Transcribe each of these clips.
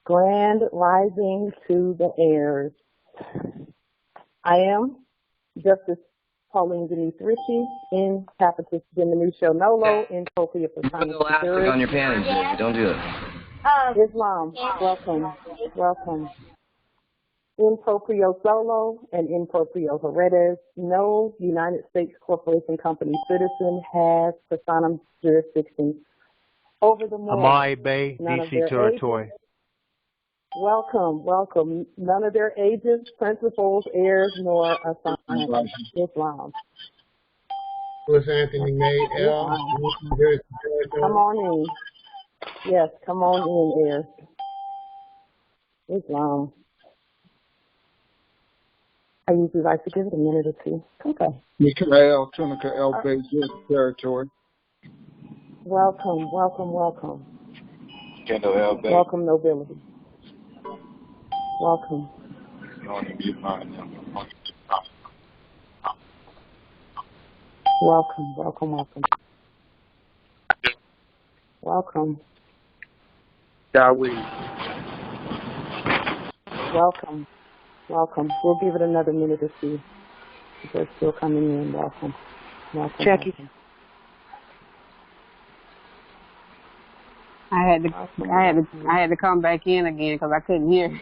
Grand rising to the heirs. I am Justice Pauline Denise Ritchie in Capitis Diminucio Nolo in Copia Put elastic on your panties, baby. Don't do it. Islam, welcome, welcome. In proprio solo and in proprio heredes, no United States corporation company citizen has personam jurisdiction over the more. Amai Bay, DC territory. Welcome, welcome. None of their agents, principals, heirs, nor assignments. Islam. Louis Anthony May, L. Come on in. Yes, come on in, heirs. Islam. I usually like to give it a minute or two. Okay. Mikael, Tunica, L. Bay, territory. Welcome, welcome, welcome. Kendall, L. Bay. Welcome, nobility. Welcome. Welcome, welcome, welcome. Welcome. Yahweh. Welcome, welcome. We'll give it another minute or two. They're still coming in. Welcome. Welcome. Jackie. Welcome. I had to come back in again because I couldn't hear.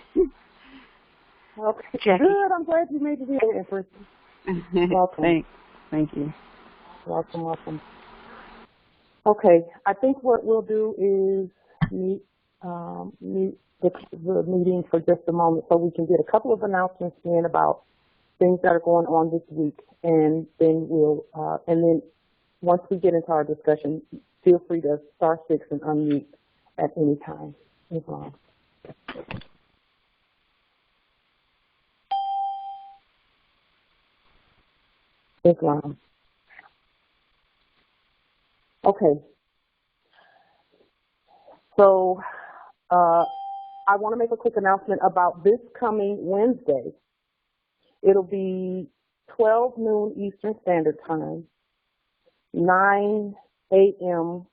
Okay. Jackie. Good. I'm glad you made it here, Empress. Welcome. Thank you. Welcome, welcome. Okay. I think what we'll do is mute the meeting for just a moment so we can get a couple of announcements in about things that are going on this week, and then once we get into our discussion, feel free to star 6 and unmute at any time. Islam. Islam. Okay. So I want to make a quick announcement about this coming Wednesday. It'll be 12 noon Eastern Standard Time, 9 a.m.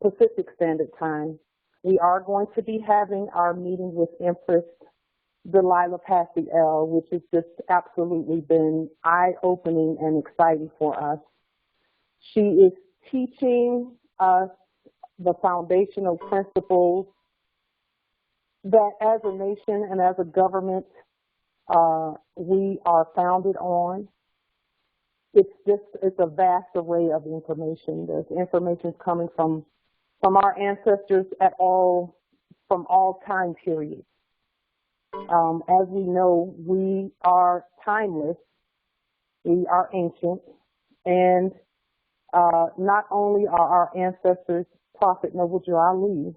Pacific Standard Time. We are going to be having our meeting with Empress Delilah Passy L, which has just absolutely been eye-opening and exciting for us. She is teaching us the foundational principles that as a nation and as a government we are founded on. It's a vast array of information. There's information coming from our ancestors from all time periods. As we know, we are timeless, we are ancient, and not only are our ancestors Prophet Noble Drew Ali,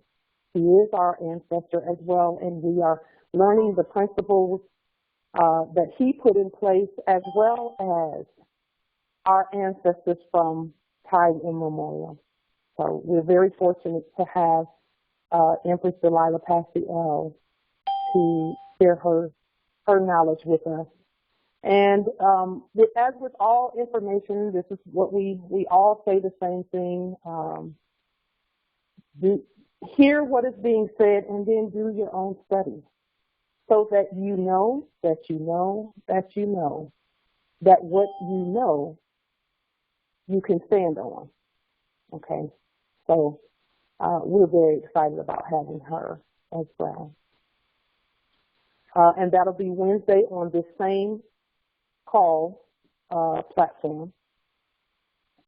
he is our ancestor as well, and we are learning the principles that he put in place, as well as our ancestors from time immemorial. So we're very fortunate to have Empress Delilah Passy L to share her knowledge with us. And as with all information, this is what we all say the same thing. Hear what is being said and then do your own study so that you know that you know that you know that what you know you can stand on. Okay? So we're very excited about having her as well. And that'll be Wednesday on this same call platform.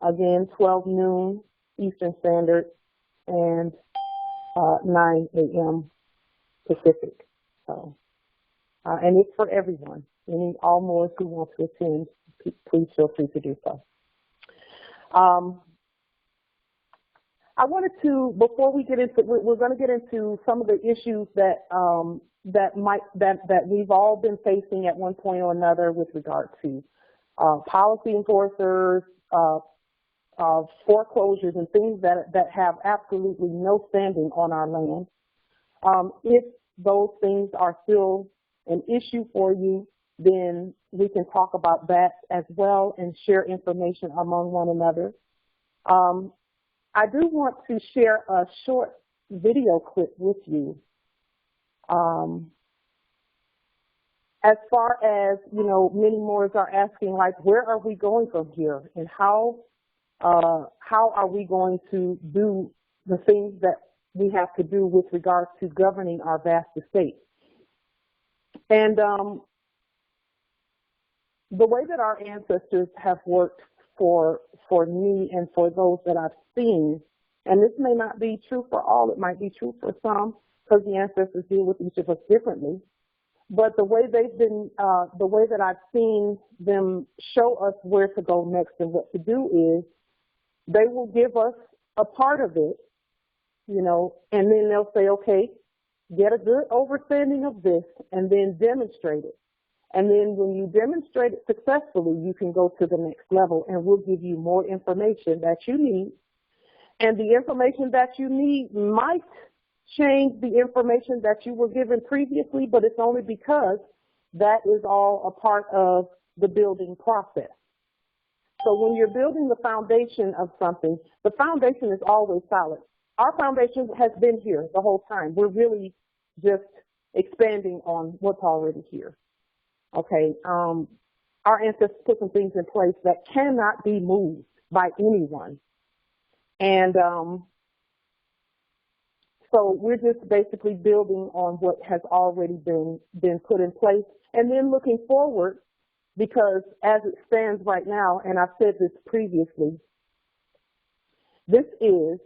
Again, 12 noon Eastern Standard and 9 a.m. Pacific. So, and it's for everyone. All Moors who want to attend, please feel free to do so. I wanted to, before we get into, we're going to get into some of the issues that we've all been facing at one point or another with regard to policy enforcers, foreclosures, and things that have absolutely no standing on our land. If those things are still an issue for you, then we can talk about that as well and share information among one another. I do want to share a short video clip with you As far as, many more are asking, like, where are we going from here, and how are we going to do the things that we have to do with regards to governing our vast estate. And the way that our ancestors have worked for me and for those that I've seen, and this may not be true for all, it might be true for some, because the ancestors deal with each of us differently. But the way they've been, the way that I've seen them show us where to go next and what to do is they will give us a part of it, and then they'll say, okay, get a good understanding of this and then demonstrate it. And then when you demonstrate it successfully, you can go to the next level, and we'll give you more information that you need. And the information that you need might change the information that you were given previously, but it's only because that is all a part of the building process. So when you're building the foundation of something, the foundation is always solid. Our foundation has been here the whole time. We're really just expanding on what's already here. Okay, our ancestors put some things in place that cannot be moved by anyone. And so we're just basically building on what has already been put in place, and then looking forward, because as it stands right now, and I've said this previously, this is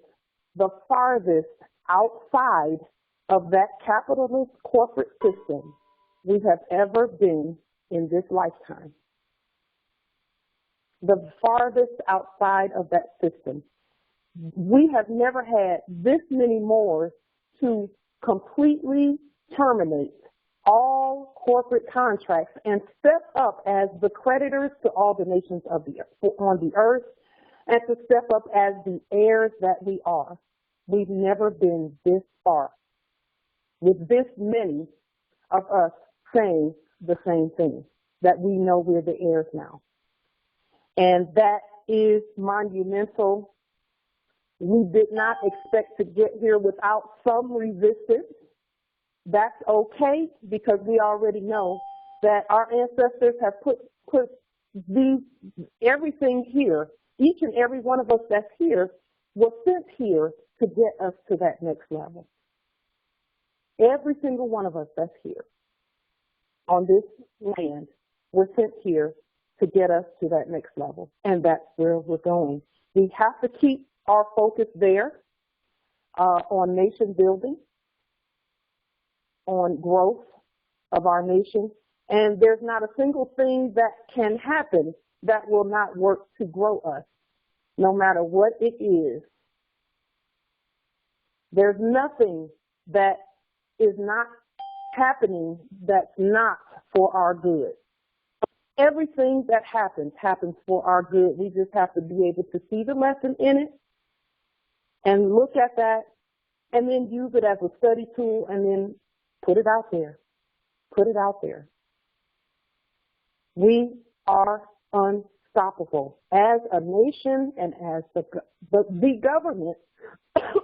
the farthest outside of that capitalist corporate system we have ever been in this lifetime. The farthest outside of that system. We have never had this many more to completely terminate all corporate contracts and step up as the creditors to all the nations of on the earth, and to step up as the heirs that we are. We've never been this far with this many of us saying the same thing, that we know we're the heirs now. And that is monumental. We did not expect to get here without some resistance. That's okay, because we already know that our ancestors have put everything here. Each and every one of us that's here was sent here to get us to that next level. Every single one of us that's here on this land was sent here to get us to that next level, and that's where we're going. We have to keep our focus there on nation building, on growth of our nation, and there's not a single thing that can happen that will not work to grow us, no matter what it is. There's nothing that is not happening that's not for our good. Everything that happens for our good. We just have to be able to see the lesson in it and look at that and then use it as a study tool and then put it out there. Put it out there. We are unstoppable as a nation and as the government,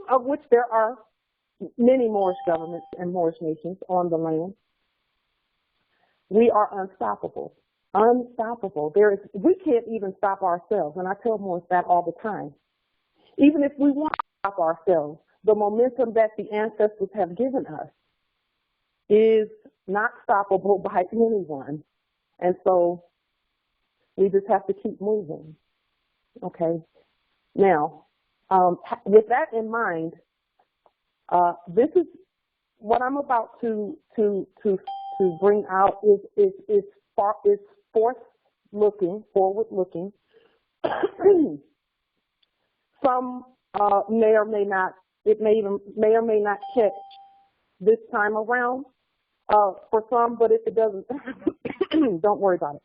of which there are many Moorish governments and Moorish nations on the land. We are unstoppable. Unstoppable. We can't even stop ourselves, and I tell Moors that all the time. Even if we want to stop ourselves, the momentum that the ancestors have given us is not stoppable by anyone. And so we just have to keep moving. Okay. Now, with that in mind, this is what I'm about to bring out is forward looking. Some may or may not catch this time around for some, but if it doesn't, don't worry about it,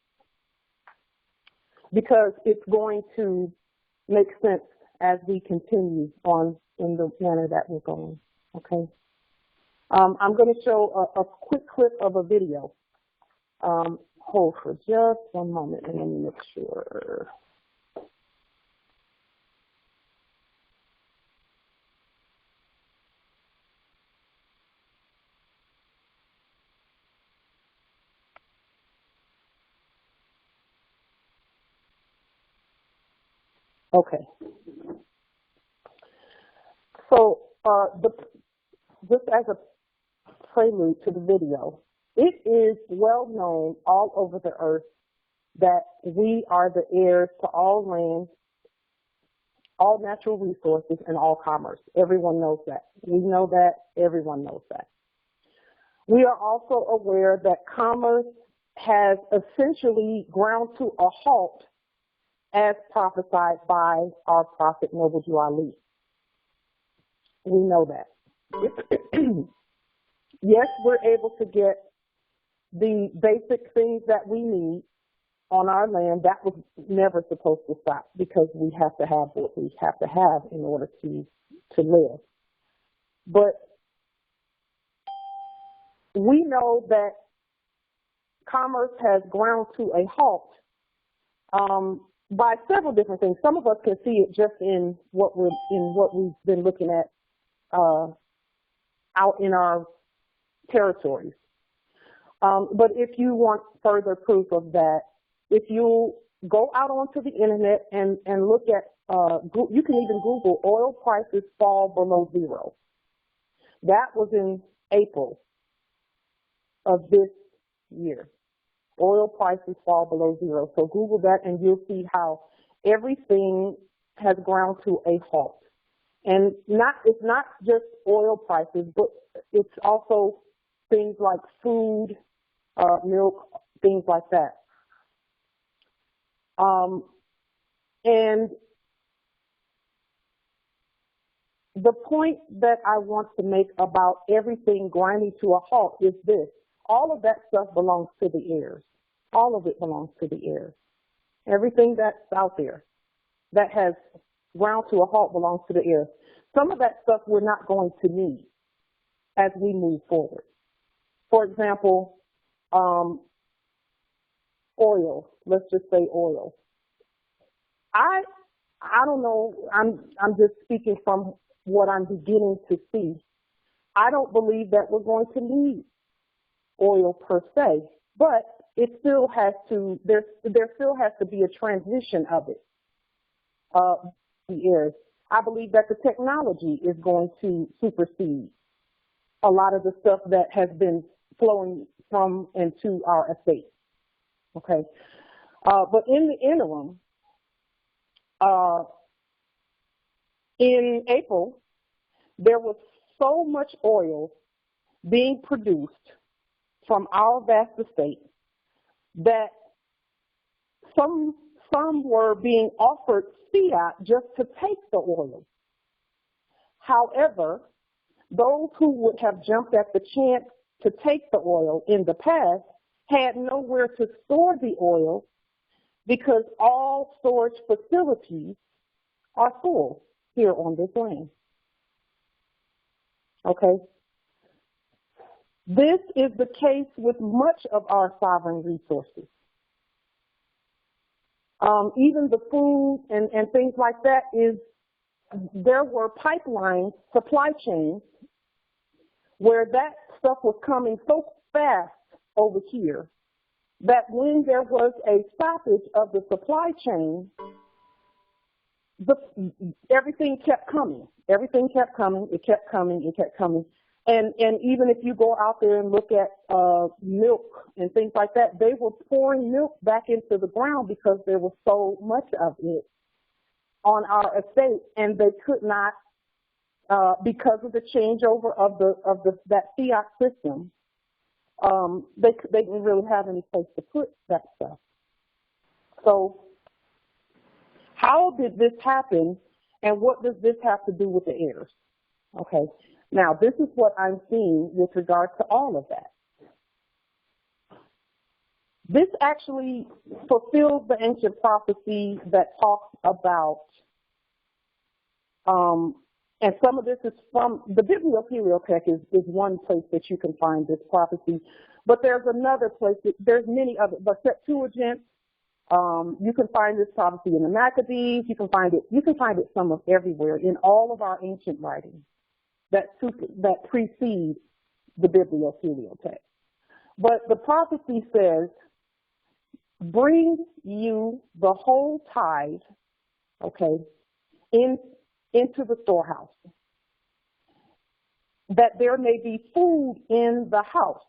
because it's going to make sense as we continue on in the manner that we're going. Okay. I'm going to show a quick clip of a video. Hold for just one moment and let me make sure. Okay. So just as a prelude to the video, it is well known all over the earth that we are the heirs to all land, all natural resources, and all commerce. Everyone knows that. We know that. Everyone knows that. We are also aware that commerce has essentially ground to a halt as prophesied by our prophet Noble Jew Ali. We know that. Yes, we're able to get the basic things that we need on our land. That was never supposed to stop because we have to have what we have to have in order to live. But we know that commerce has ground to a halt by several different things. Some of us can see it just in what we've been looking at out in our territories. But if you want further proof of that, if you go out onto the internet and look at, you can even Google oil prices fall below zero. That was in April of this year. Oil prices fall below zero. So Google that and you'll see how everything has ground to a halt. And it's not just oil prices, but it's also things like food, milk, things like that. And the point that I want to make about everything grinding to a halt is this. All of that stuff belongs to the heirs. All of it belongs to the heirs. Everything that's out there that has ground to a halt belongs to the heirs. Some of that stuff we're not going to need as we move forward. For example, oil. Let's just say oil. I don't know. I'm just speaking from what I'm beginning to see. I don't believe that we're going to need oil per se, but it still has to. There still has to be a transition of it. The heirs. I believe that the technology is going to supersede a lot of the stuff that has been flowing from and to our estate. Okay, but in the interim, in April, there was so much oil being produced from our vast estate that some were being offered fiat just to take the oil. However, those who would have jumped at the chance to take the oil in the past had nowhere to store the oil because all storage facilities are full here on this land. Okay? This is the case with much of our sovereign resources. Even the food and things like that there were pipelines, supply chains, where that stuff was coming so fast over here that when there was a stoppage of the supply chain, everything kept coming. Everything kept coming. It kept coming. It kept coming. And even if you go out there and look at milk and things like that, they were pouring milk back into the ground because there was so much of it on our estate, and they could not, because of the changeover of that fiat system. They didn't really have any place to put that stuff. So, how did this happen, and what does this have to do with the heirs? Okay. Now, this is what I'm seeing with regard to all of that. This actually fulfills the ancient prophecy that talks about, and some of this is from the Bibliothek is one place that you can find this prophecy, but there's another place, there's many other, but Septuagint, you can find this prophecy in the Maccabees, you can find it some of everywhere in all of our ancient writings that precede the Bibliothek. But the prophecy says, bring you the whole tithe, okay, into the storehouse, that there may be food in the house.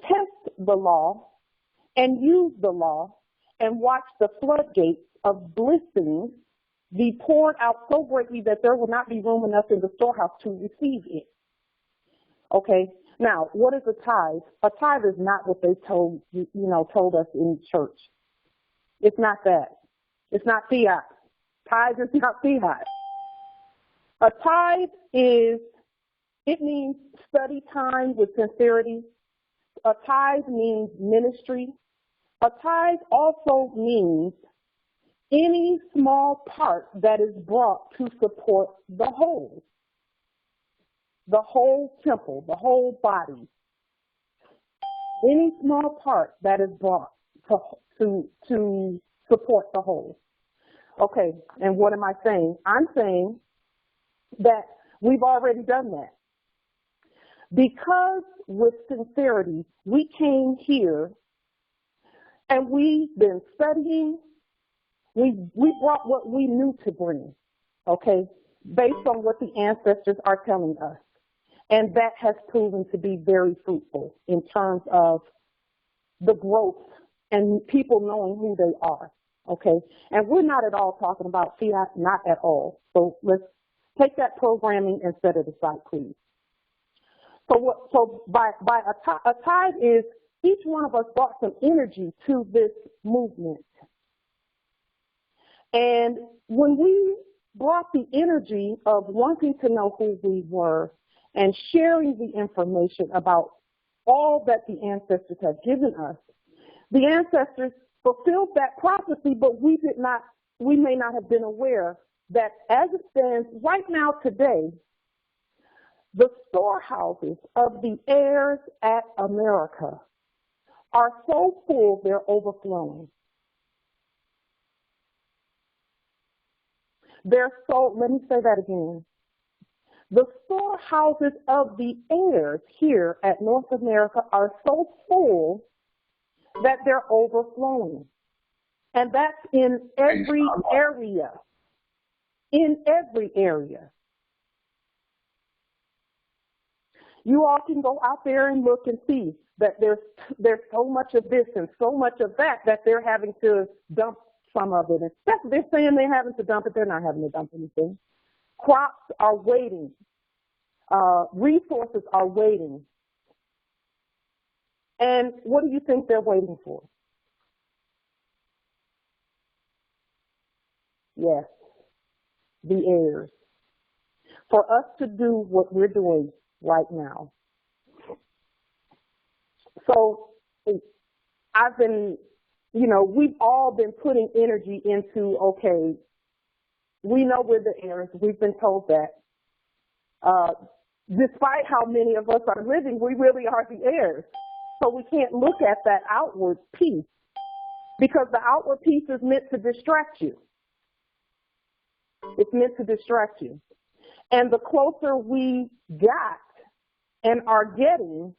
Test the law and use the law and watch the floodgates of blessings be poured out so greatly that there will not be room enough in the storehouse to receive it. Okay, now what is a tithe? A tithe is not what they told us in church. It's not that. It's not fiat. Tithe is not fiat. A tithe it means study time with sincerity. A tithe means ministry. A tithe also means any small part that is brought to support the whole temple, the whole body. Any small part that is brought to support the whole. Okay, and what am I saying? I'm saying that we've already done that. Because with sincerity, we came here and we've been studying. We brought what we knew to bring, okay, based on what the ancestors are telling us. And that has proven to be very fruitful in terms of the growth and people knowing who they are, okay? And we're not at all talking about fiat, not at all. So let's take that programming and set it aside, please. So a tithe is each one of us brought some energy to this movement. And when we brought the energy of wanting to know who we were and sharing the information about all that the ancestors have given us, the ancestors fulfilled that prophecy, but we may not have been aware that as it stands right now today, the storehouses of the heirs at America are so full they're overflowing. Let me say that again. The storehouses of the heirs here at North America are so full that they're overflowing. And that's in every area. In every area. You all can go out there and look and see that there's so much of this and so much of that they're having to dump some of it. They're saying they're having to dump it. They're not having to dump anything. Crops are waiting. Resources are waiting. And what do you think they're waiting for? Yes, the heirs. For us to do what we're doing right now. So we've all been putting energy into, okay, we know we're the heirs. We've been told that. Despite how many of us are living, we really are the heirs. So we can't look at that outward piece because the outward piece is meant to distract you. It's meant to distract you. And the closer we got and are getting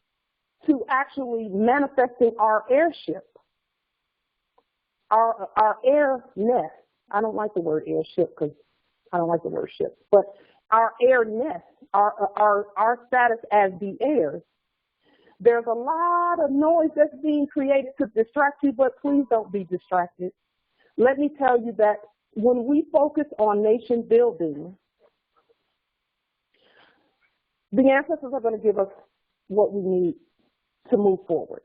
to actually manifesting our heirship, our airness. I don't like the word airship because I don't like the word ship, but our airness, our status as the heirs. There's a lot of noise that's being created to distract you, but please don't be distracted. Let me tell you that when we focus on nation building, the ancestors are going to give us what we need to move forward.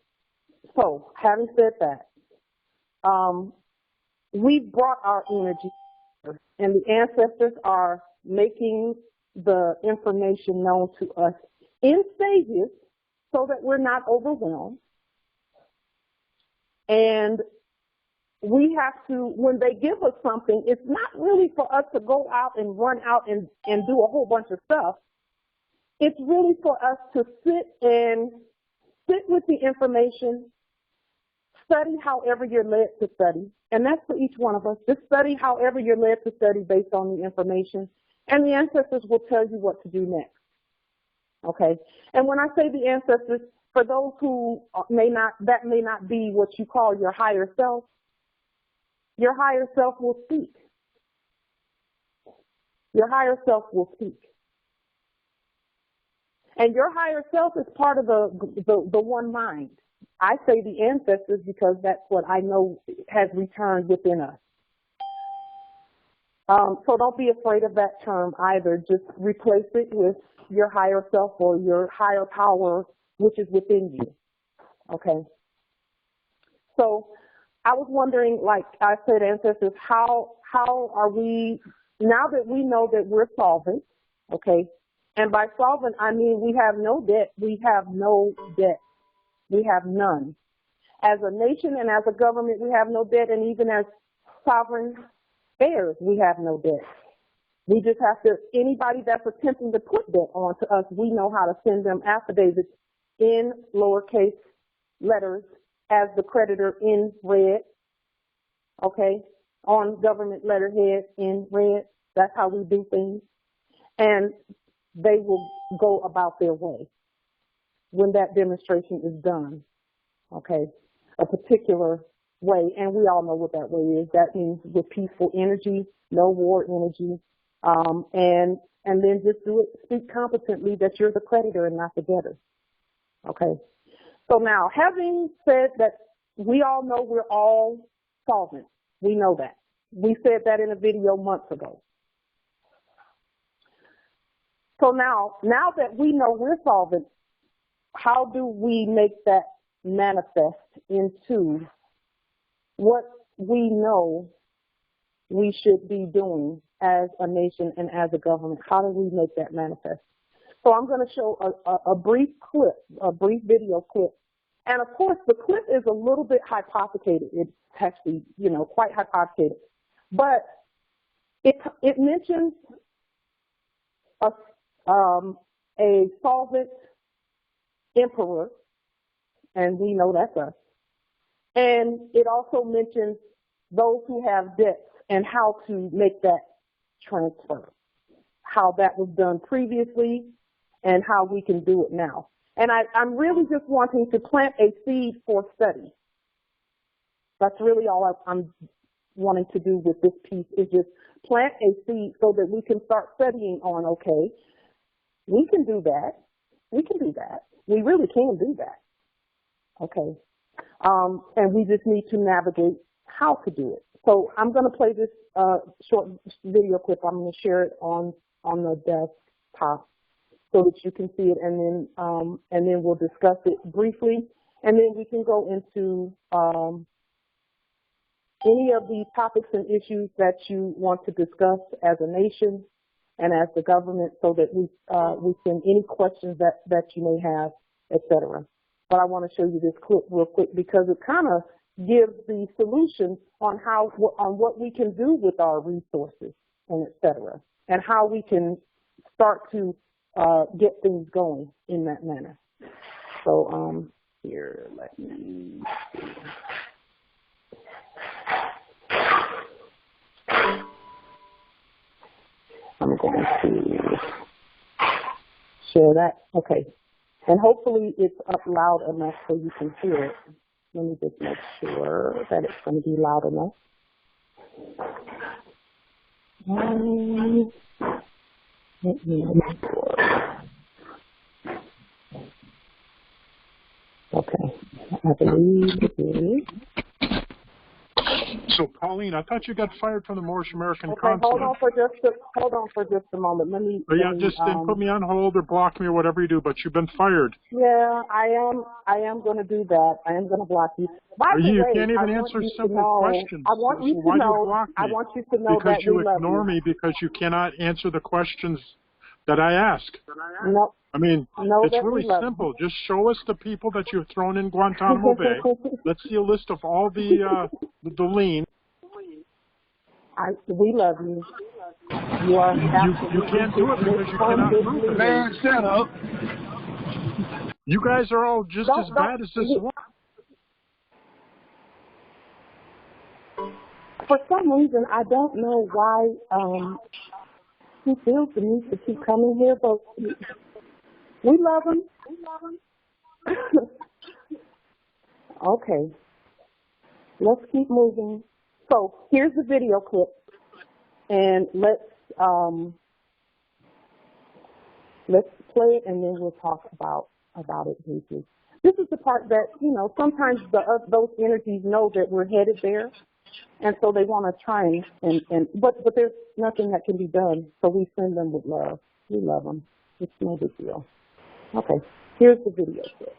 So, having said that, we've brought our energy, and the ancestors are making the information known to us in stages so that we're not overwhelmed. And we have to, when they give us something, it's not really for us to go out and run out and do a whole bunch of stuff. It's really for us to sit with the information, study however you're led to study, and that's for each one of us. Just study however you're led to study based on the information, and the ancestors will tell you what to do next. Okay? And when I say the ancestors, for those who may not be what you call your higher self will speak. Your higher self will speak. And your higher self is part of the one mind. I say the ancestors because that's what I know has returned within us. So don't be afraid of that term either. Just replace it with your higher self or your higher power, which is within you. Okay. So I was wondering, like I said, ancestors, how are we, now that we know that we're solvent, okay, and by solvent, I mean we have no debt. We have no debt. We have none. As a nation and as a government, we have no debt, and even as sovereign heirs, we have no debt. We just have to, anybody that's attempting to put debt onto us, we know how to send them affidavits in lowercase letters as the creditor in red, okay, on government letterhead in red. That's how we do things. And they will go about their way when that demonstration is done, okay, a particular way. And we all know what that way is. That means with peaceful energy, no war energy, and then just do it, speak competently that you're the creditor and not the debtor, okay. So now, having said that, we all know we're all solvent. We know that. We said that in a video months ago. So now that we know we're solvent, how do we make that manifest into what we know we should be doing as a nation and as a government? How do we make that manifest? So I'm going to show a brief clip, a brief video clip. And of course, the clip is a little bit hypothecated. It's actually, you know, quite hypothecated. But it mentions a solvent emperor, and we know that's us. And it also mentions those who have debts and how to make that transfer, how that was done previously and how we can do it now. And I'm really just wanting to plant a seed for study. That's really all I'm wanting to do with this piece, is just plant a seed so that we can start studying on, okay, we can do that. We can do that. We really can do that. Okay. And we just need to navigate how to do it. So I'm going to play this short video clip. I'm going to share it on the desktop so that you can see it, and then we'll discuss it briefly, and then we can go into any of the topics and issues that you want to discuss as a nation and as the government, so that we can, any questions that you may have, etc. But I want to show you this clip real quick because it kind of gives the solution on what we can do with our resources and etc. and how we can start to get things going in that manner. So here, let me see. I'm going to share that. Okay. And hopefully it's up loud enough so you can hear it. Let me just make sure that it's going to be loud enough. Let me make sure. Okay. I believe it is. So, Pauline, I thought you got fired from the Moorish American Okay, consulate. hold on for just a moment. Let me. Just then put me on hold or block me or whatever you do. But you've been fired. Yeah, I am going to do that. I am going to block you. By the way, can't even answer simple questions. I want you to know. I want you to know that we love you. Because you ignore me because you cannot answer the questions that I ask. No. I mean, it's really simple. Just show us the people that you've thrown in Guantanamo Bay. Let's see a list of all the lean. We love you. You are. You can't do it because you cannot prove it. Man, shut up. You guys are all just as bad as this one. For some reason, I don't know why he feels the need to keep coming here, but we love him. Okay. Let's keep moving. So here's the video clip, and let's Let's play it, and then we'll talk about it briefly. This is the part that, you know, sometimes those energies know that we're headed there, and so they want to try but there's nothing that can be done, so we send them with love. We love them. It's no big deal. Okay, here's the video clip.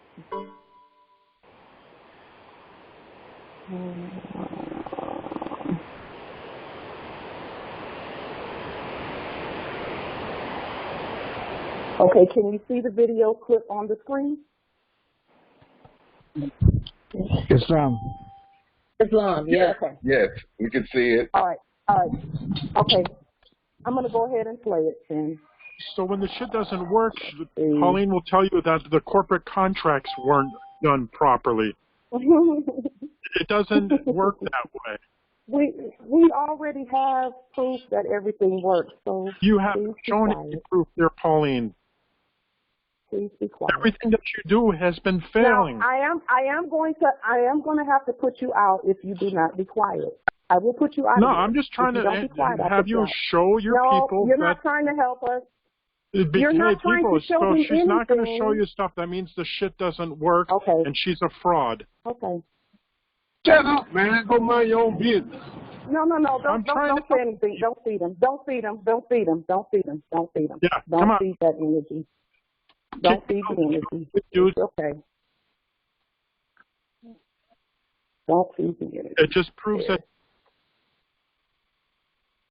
Okay, can you see the video clip on the screen? Islam. Islam, yes. Okay. Yes, we can see it. All right. Okay, I'm going to go ahead and play it then. So when the shit doesn't work, Pauline will tell you that the corporate contracts weren't done properly. It doesn't work that way. We already have proof that everything works. So you have shown any proof there, Pauline. Please be quiet. Everything that you do has been failing. Now, I am going to have to put you out if you do not be quiet. I will put you out. No, I'm just trying to have you show your people. No, you're not trying to help us. You're not trying to show them anything. She's not going to show you stuff. That means the shit doesn't work, and she's a fraud. Okay. Shut up, man. Go mind your own business. No. Don't say anything. Don't feed them. Don't feed them. Don't feed them. Don't feed them. Don't feed them. Yeah, don't feed that energy. Don't feed the energy. It's okay. Don't feed the energy. It just proves that.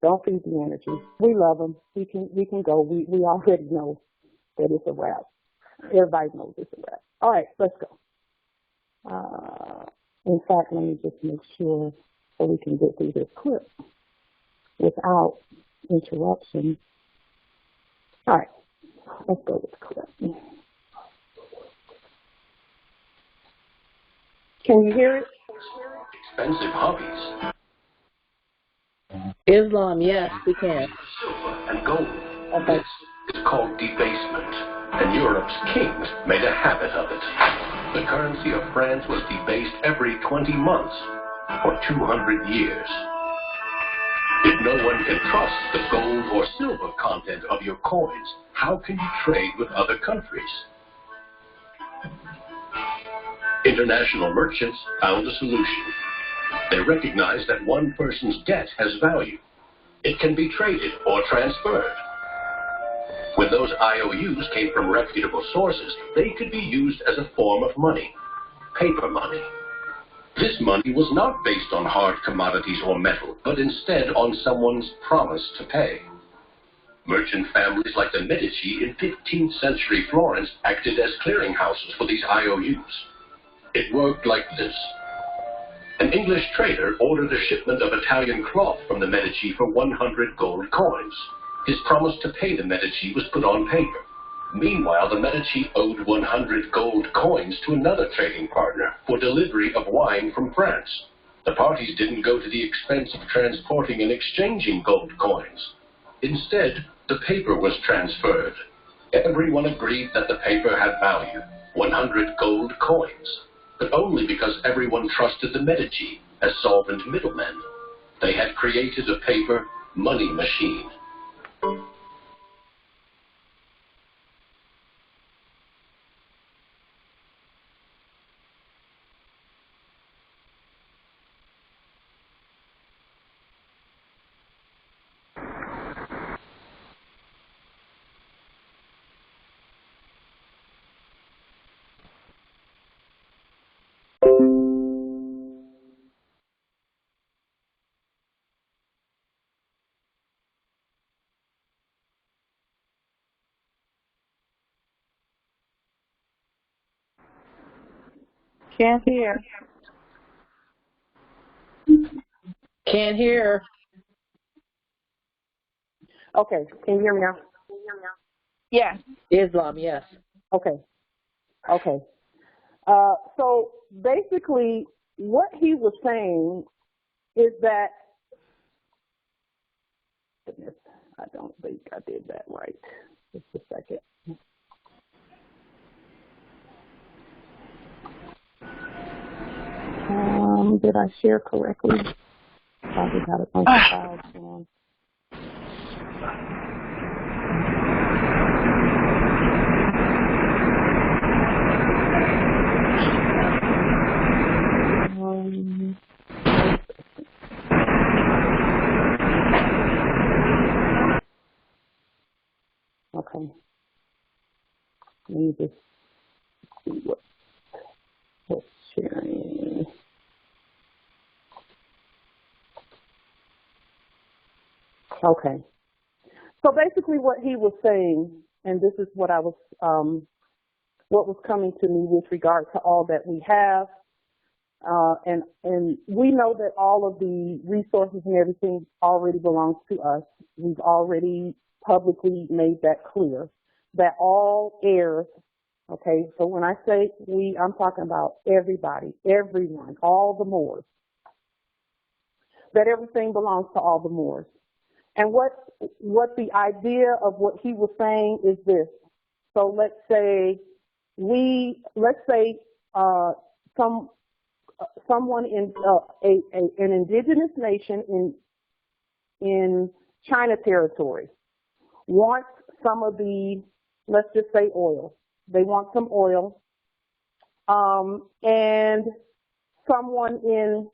Don't feed the energy. We love them. We can go. We already know that it's a wrap. Everybody knows it's a wrap. All right, let's go. In fact, let me just make sure so we can get through this clip without interruption. All right, let's go with the clip. Can you hear it? Expensive hobbies. Islam, yes, we can. Silver and gold. Okay. This is called debasement, and Europe's kings made a habit of it. The currency of France was debased every 20 months for 200 years. If no one can trust the gold or silver content of your coins, how can you trade with other countries? International merchants found a solution. They recognized that one person's debt has value. It can be traded or transferred. When those IOUs came from reputable sources, they could be used as a form of money, paper money. This money was not based on hard commodities or metal, but instead on someone's promise to pay. Merchant families like the Medici in 15th century Florence acted as clearinghouses for these IOUs. It worked like this. An English trader ordered a shipment of Italian cloth from the Medici for 100 gold coins. His promise to pay the Medici was put on paper. Meanwhile, the Medici owed 100 gold coins to another trading partner for delivery of wine from France. The parties didn't go to the expense of transporting and exchanging gold coins. Instead, the paper was transferred. Everyone agreed that the paper had value, 100 gold coins. But only because everyone trusted the Medici as solvent middlemen. They had created a paper money machine. Can't hear. Can't hear. Okay, can you hear me now? Yes. Islam, yes. Okay. So basically, what he was saying is that, goodness, I don't think I did that right. Just a second. Did I share correctly? Probably got a bunch of files on. Let me just see what's sharing. Okay. So basically what he was saying, and this is what I was, what was coming to me with regard to all that we have, and we know that all of the resources and everything already belongs to us. We've already publicly made that clear, that all heirs, okay, so when I say we, I'm talking about everybody, everyone, all the Moors, that everything belongs to all the Moors. And what the idea of what he was saying is this. So let's say someone in an indigenous nation in China territory wants some of the, let's just say oil. They want some oil, and someone in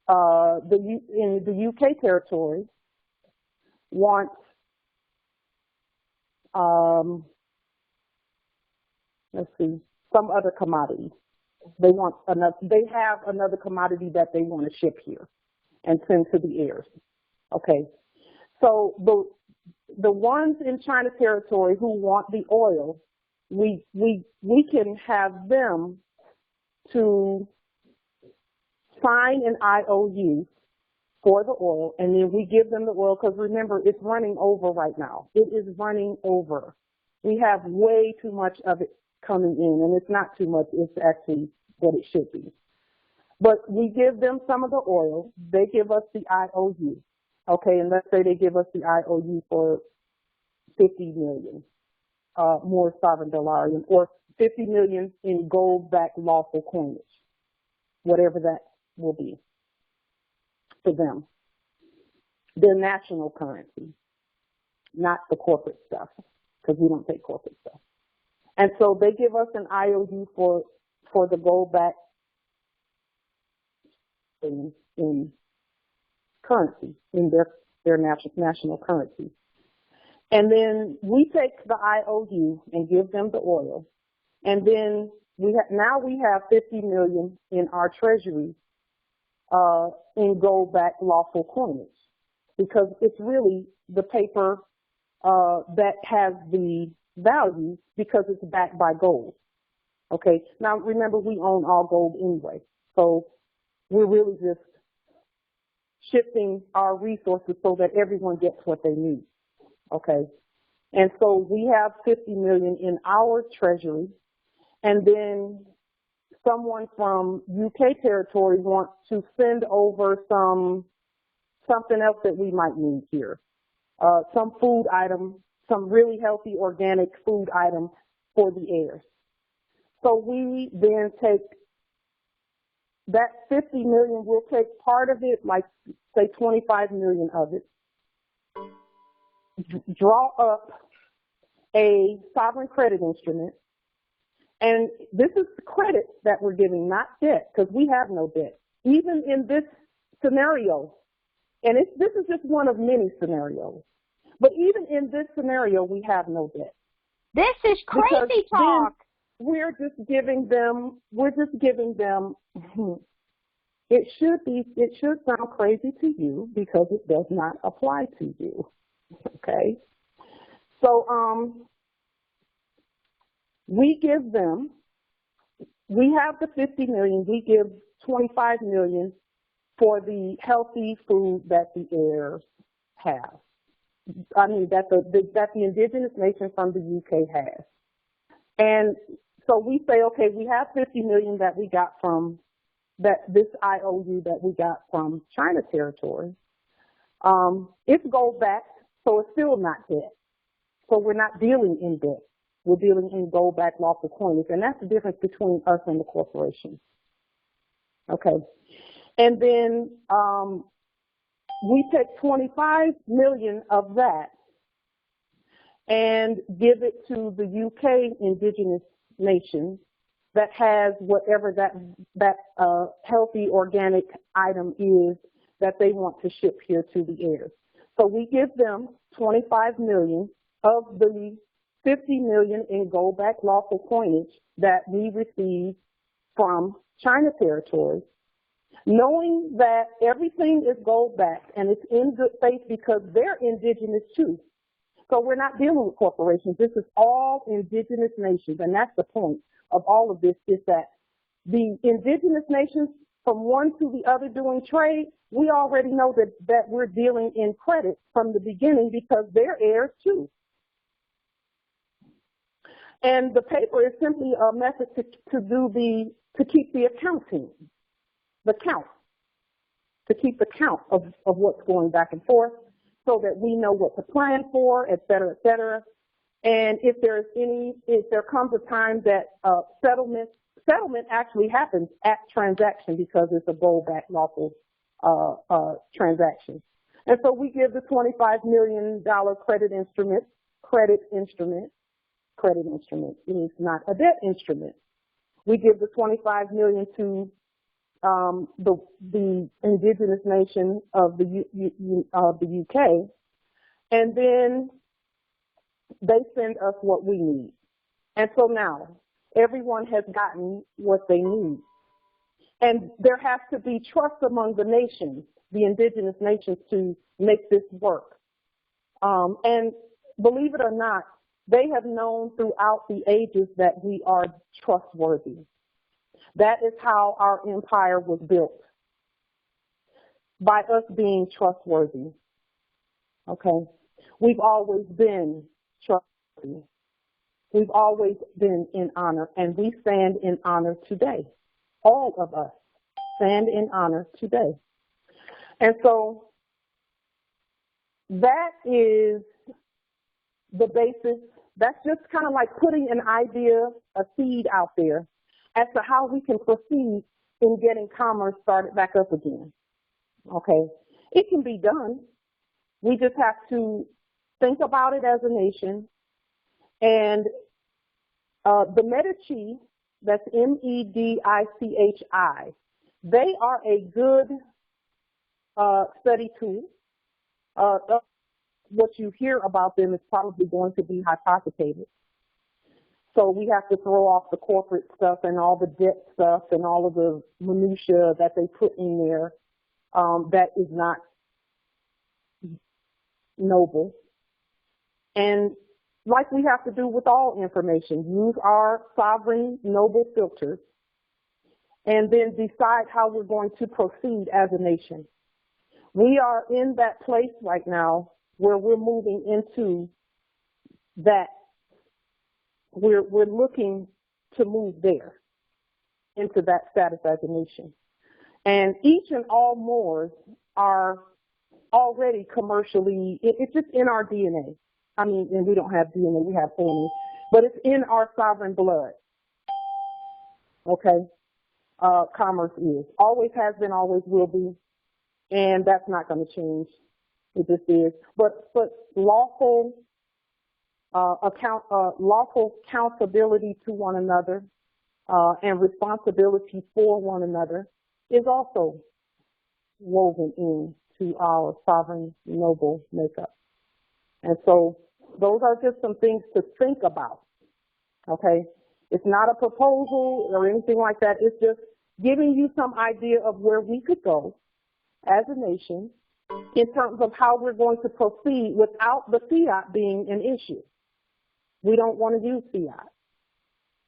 the UK territory wants, let's see, some other commodity. They have another commodity that they want to ship here and send to the heirs. Okay, so the ones in China territory who want the oil, we can have them to sign an IOU for the oil, and then we give them the oil, because remember, it's running over right now. It is running over. We have way too much of it coming in, and it's not too much. It's actually what it should be. But we give them some of the oil. They give us the IOU. Okay, and let's say they give us the IOU for 50 million more sovereign dollarium, or 50 million in gold-backed lawful coinage, whatever that will be for them. Their national currency, not the corporate stuff, because we don't take corporate stuff. And so they give us an IOU for the gold-backed in currency, in their national currency. And then we take the IOU and give them the oil. And then now we have 50 million in our treasury in gold-backed lawful coinage, because it's really the paper that has the value because it's backed by gold. Okay, now remember, we own all gold anyway, so we're really just shifting our resources so that everyone gets what they need. Okay, and so we have 50 million in our treasury, and then someone from UK territory wants to send over something else that we might need here, some food item, some really healthy organic food item for the heirs. So we then take that 50 million, we'll take part of it, like say 25 million of it, draw up a sovereign credit instrument, and this is credit that we're giving, not debt, because we have no debt. Even in this scenario, and this is just one of many scenarios, but even in this scenario, we have no debt. This is crazy talk. We're just giving them, it should sound crazy to you because it does not apply to you, okay? So, we give them, we have the 50 million, we give 25 million for the healthy food that the heirs have. I mean, that the indigenous nation from the UK has. And so we say, okay, we have 50 million that we got from this IOU that we got from China territory. It's gold backed, so it's still not debt. So we're not dealing in debt. We're dealing in gold backed lawful coinage, and that's the difference between us and the corporation. Okay. And then we take 25 million of that and give it to the UK indigenous nation that has whatever that healthy organic item is that they want to ship here to the heirs. So we give them 25 million of the 50 million in gold-backed lawful coinage that we received from China territory, knowing that everything is gold-backed and it's in good faith because they're indigenous too. So we're not dealing with corporations. This is all indigenous nations, and that's the point of all of this, is that the indigenous nations, from one to the other doing trade, we already know that we're dealing in credit from the beginning because they're heirs too. And the paper is simply a method to keep the accounting, the count, to keep the count of what's going back and forth so that we know what to plan for, et cetera, et cetera. And if there comes a time that settlement actually happens at transaction because it's a gold-backed lawful transaction. And so we give the $25 million credit instrument. It is not a debt instrument. We give the $25 million to the indigenous nation of the UK, and then they send us what we need. And so now everyone has gotten what they need. And there has to be trust among the nations, the indigenous nations, to make this work. And believe it or not, they have known throughout the ages that we are trustworthy. That is how our empire was built, by us being trustworthy. Okay? We've always been trustworthy. We've always been in honor, and we stand in honor today. All of us stand in honor today. And so that is the basis. That's just kind of like putting an idea, a seed out there as to how we can proceed in getting commerce started back up again. Okay? It can be done. We just have to think about it as a nation. And the Medici, that's Medici, they are a good study tool. What you hear about them is probably going to be hypothecated. So we have to throw off the corporate stuff and all the debt stuff and all of the minutia that they put in there that is not noble. And like we have to do with all information, use our sovereign noble filters and then decide how we're going to proceed as a nation. We are in that place right now where we're moving into that. We're looking to move there, into that status as a nation. And each and all Moors are already commercially, it's just in our DNA. I mean, and we don't have DNA, we have family, but it's in our sovereign blood. Okay? Commerce is. Always has been, always will be, and that's not going to change. It just is. But lawful lawful accountability to one another and responsibility for one another is also woven into our sovereign noble makeup. And so those are just some things to think about. Okay? It's not a proposal or anything like that. It's just giving you some idea of where we could go as a nation in terms of how we're going to proceed without the fiat being an issue. We don't want to use fiat.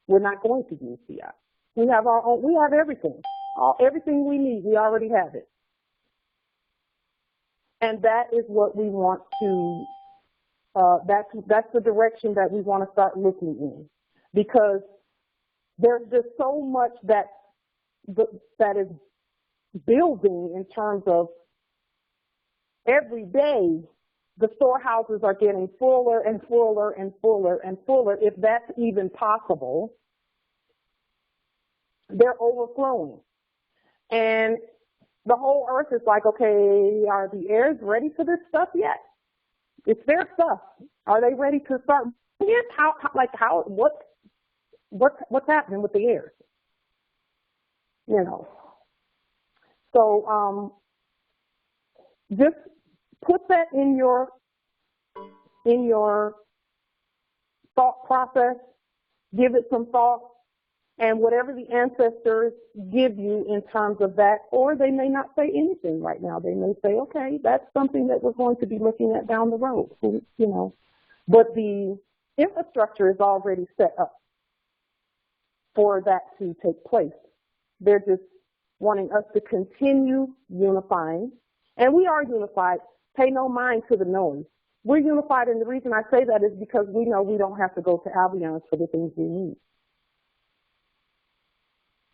We're not going to use fiat. We have our own, we have everything. Everything we need, we already have it. And that is what we want to, that's the direction that we want to start looking in. Because there's just so much that is building in terms of every day. The storehouses are getting fuller and fuller and fuller and fuller, if that's even possible. They're overflowing. And the whole earth is like, okay, are the heirs ready for this stuff yet? It's their stuff. Are they ready to start? What's happening with the heirs? You know. So, just put that in your thought process, give it some thought, and whatever the ancestors give you in terms of that, or they may not say anything right now. They may say, okay, that's something that we're going to be looking at down the road, you know. But the infrastructure is already set up for that to take place. They're just wanting us to continue unifying, and we are unified. Pay no mind to the noise. We're unified, and the reason I say that is because we know we don't have to go to Albions for the things we need.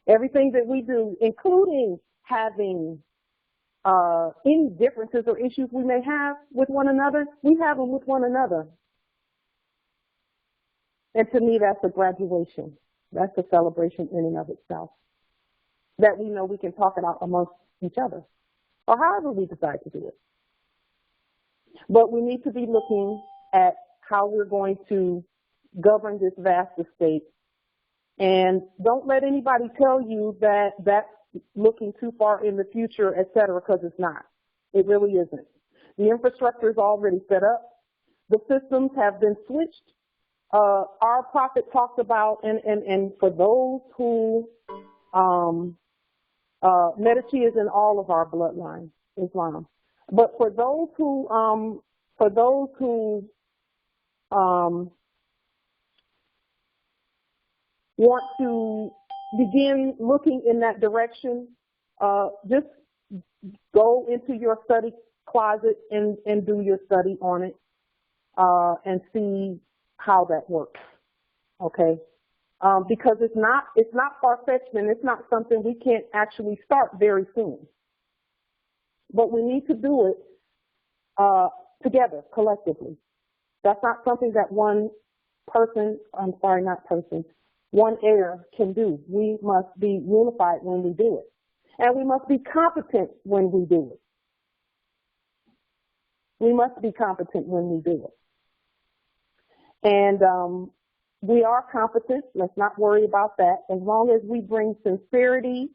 Everything that we do, including having any differences or issues we may have with one another, we have them with one another. And to me, that's a graduation. That's a celebration in and of itself. That we know we can talk it out amongst each other, or however we decide to do it. But we need to be looking at how we're going to govern this vast estate. And don't let anybody tell you that that's looking too far in the future, et cetera, because it's not. It really isn't. The infrastructure is already set up. The systems have been switched. Our prophet talked about, and for those who, Medici is in all of our bloodlines, Islam. But for those who want to begin looking in that direction, just go into your study closet and do your study on it, and see how that works. Okay. Because it's not far-fetched, and it's not something we can't actually start very soon. But we need to do it together, collectively. That's not something that one heir can do. We must be unified when we do it. And we must be competent when we do it. We must be competent when we do it. And we are competent. Let's not worry about that. As long as we bring sincerity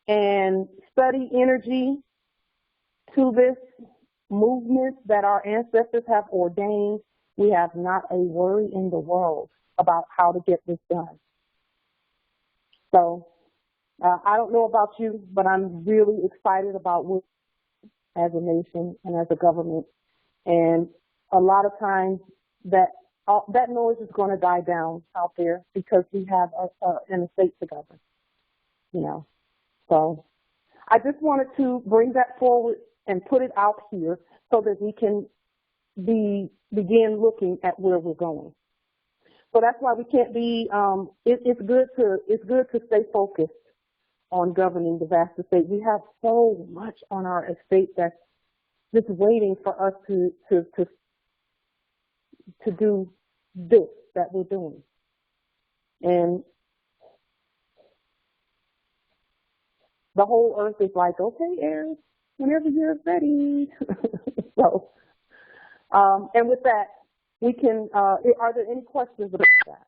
and study energy to this movement that our ancestors have ordained, we have not a worry in the world about how to get this done. So I don't know about you, but I'm really excited about what as a nation and as a government. And a lot of times that noise is going to die down out there because we have an estate to govern, you know. So I just wanted to bring that forward and put it out here so that we can begin looking at where we're going. So that's why we can't be. It's good to stay focused on governing the vast estate. We have so much on our estate that's just waiting for us to do this that we're doing. And the whole earth is like, okay, heirs, whenever you're ready. So, and with that, we can, are there any questions about that?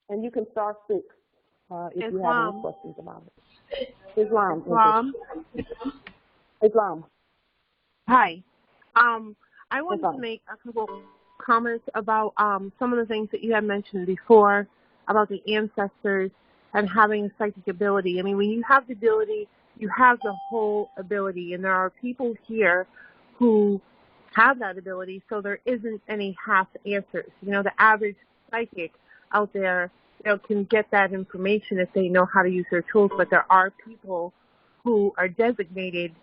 And you can star 6 if you have any questions about it. Islam. Hi. I wanted to make a couple comments about some of the things that you had mentioned before about the ancestors and having a psychic ability. I mean, when you have the ability, you have the whole ability, and there are people here who have that ability, so there isn't any half answers. You know, the average psychic out there, you know, can get that information if they know how to use their tools, but there are people who are designated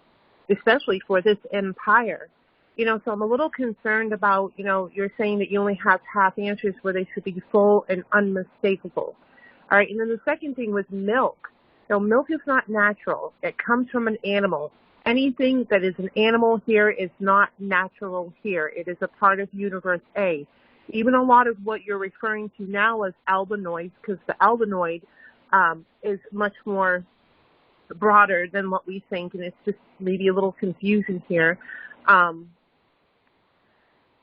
especially for this empire. You know, so I'm a little concerned about, you know, you're saying that you only have half answers where they should be full and unmistakable. All right, and then the second thing was milk. So milk is not natural. It comes from an animal. Anything that is an animal here is not natural here. It is a part of Universe A. Even a lot of what you're referring to now as albinoids, because the albinoid is much more broader than what we think, and it's just maybe a little confusion here.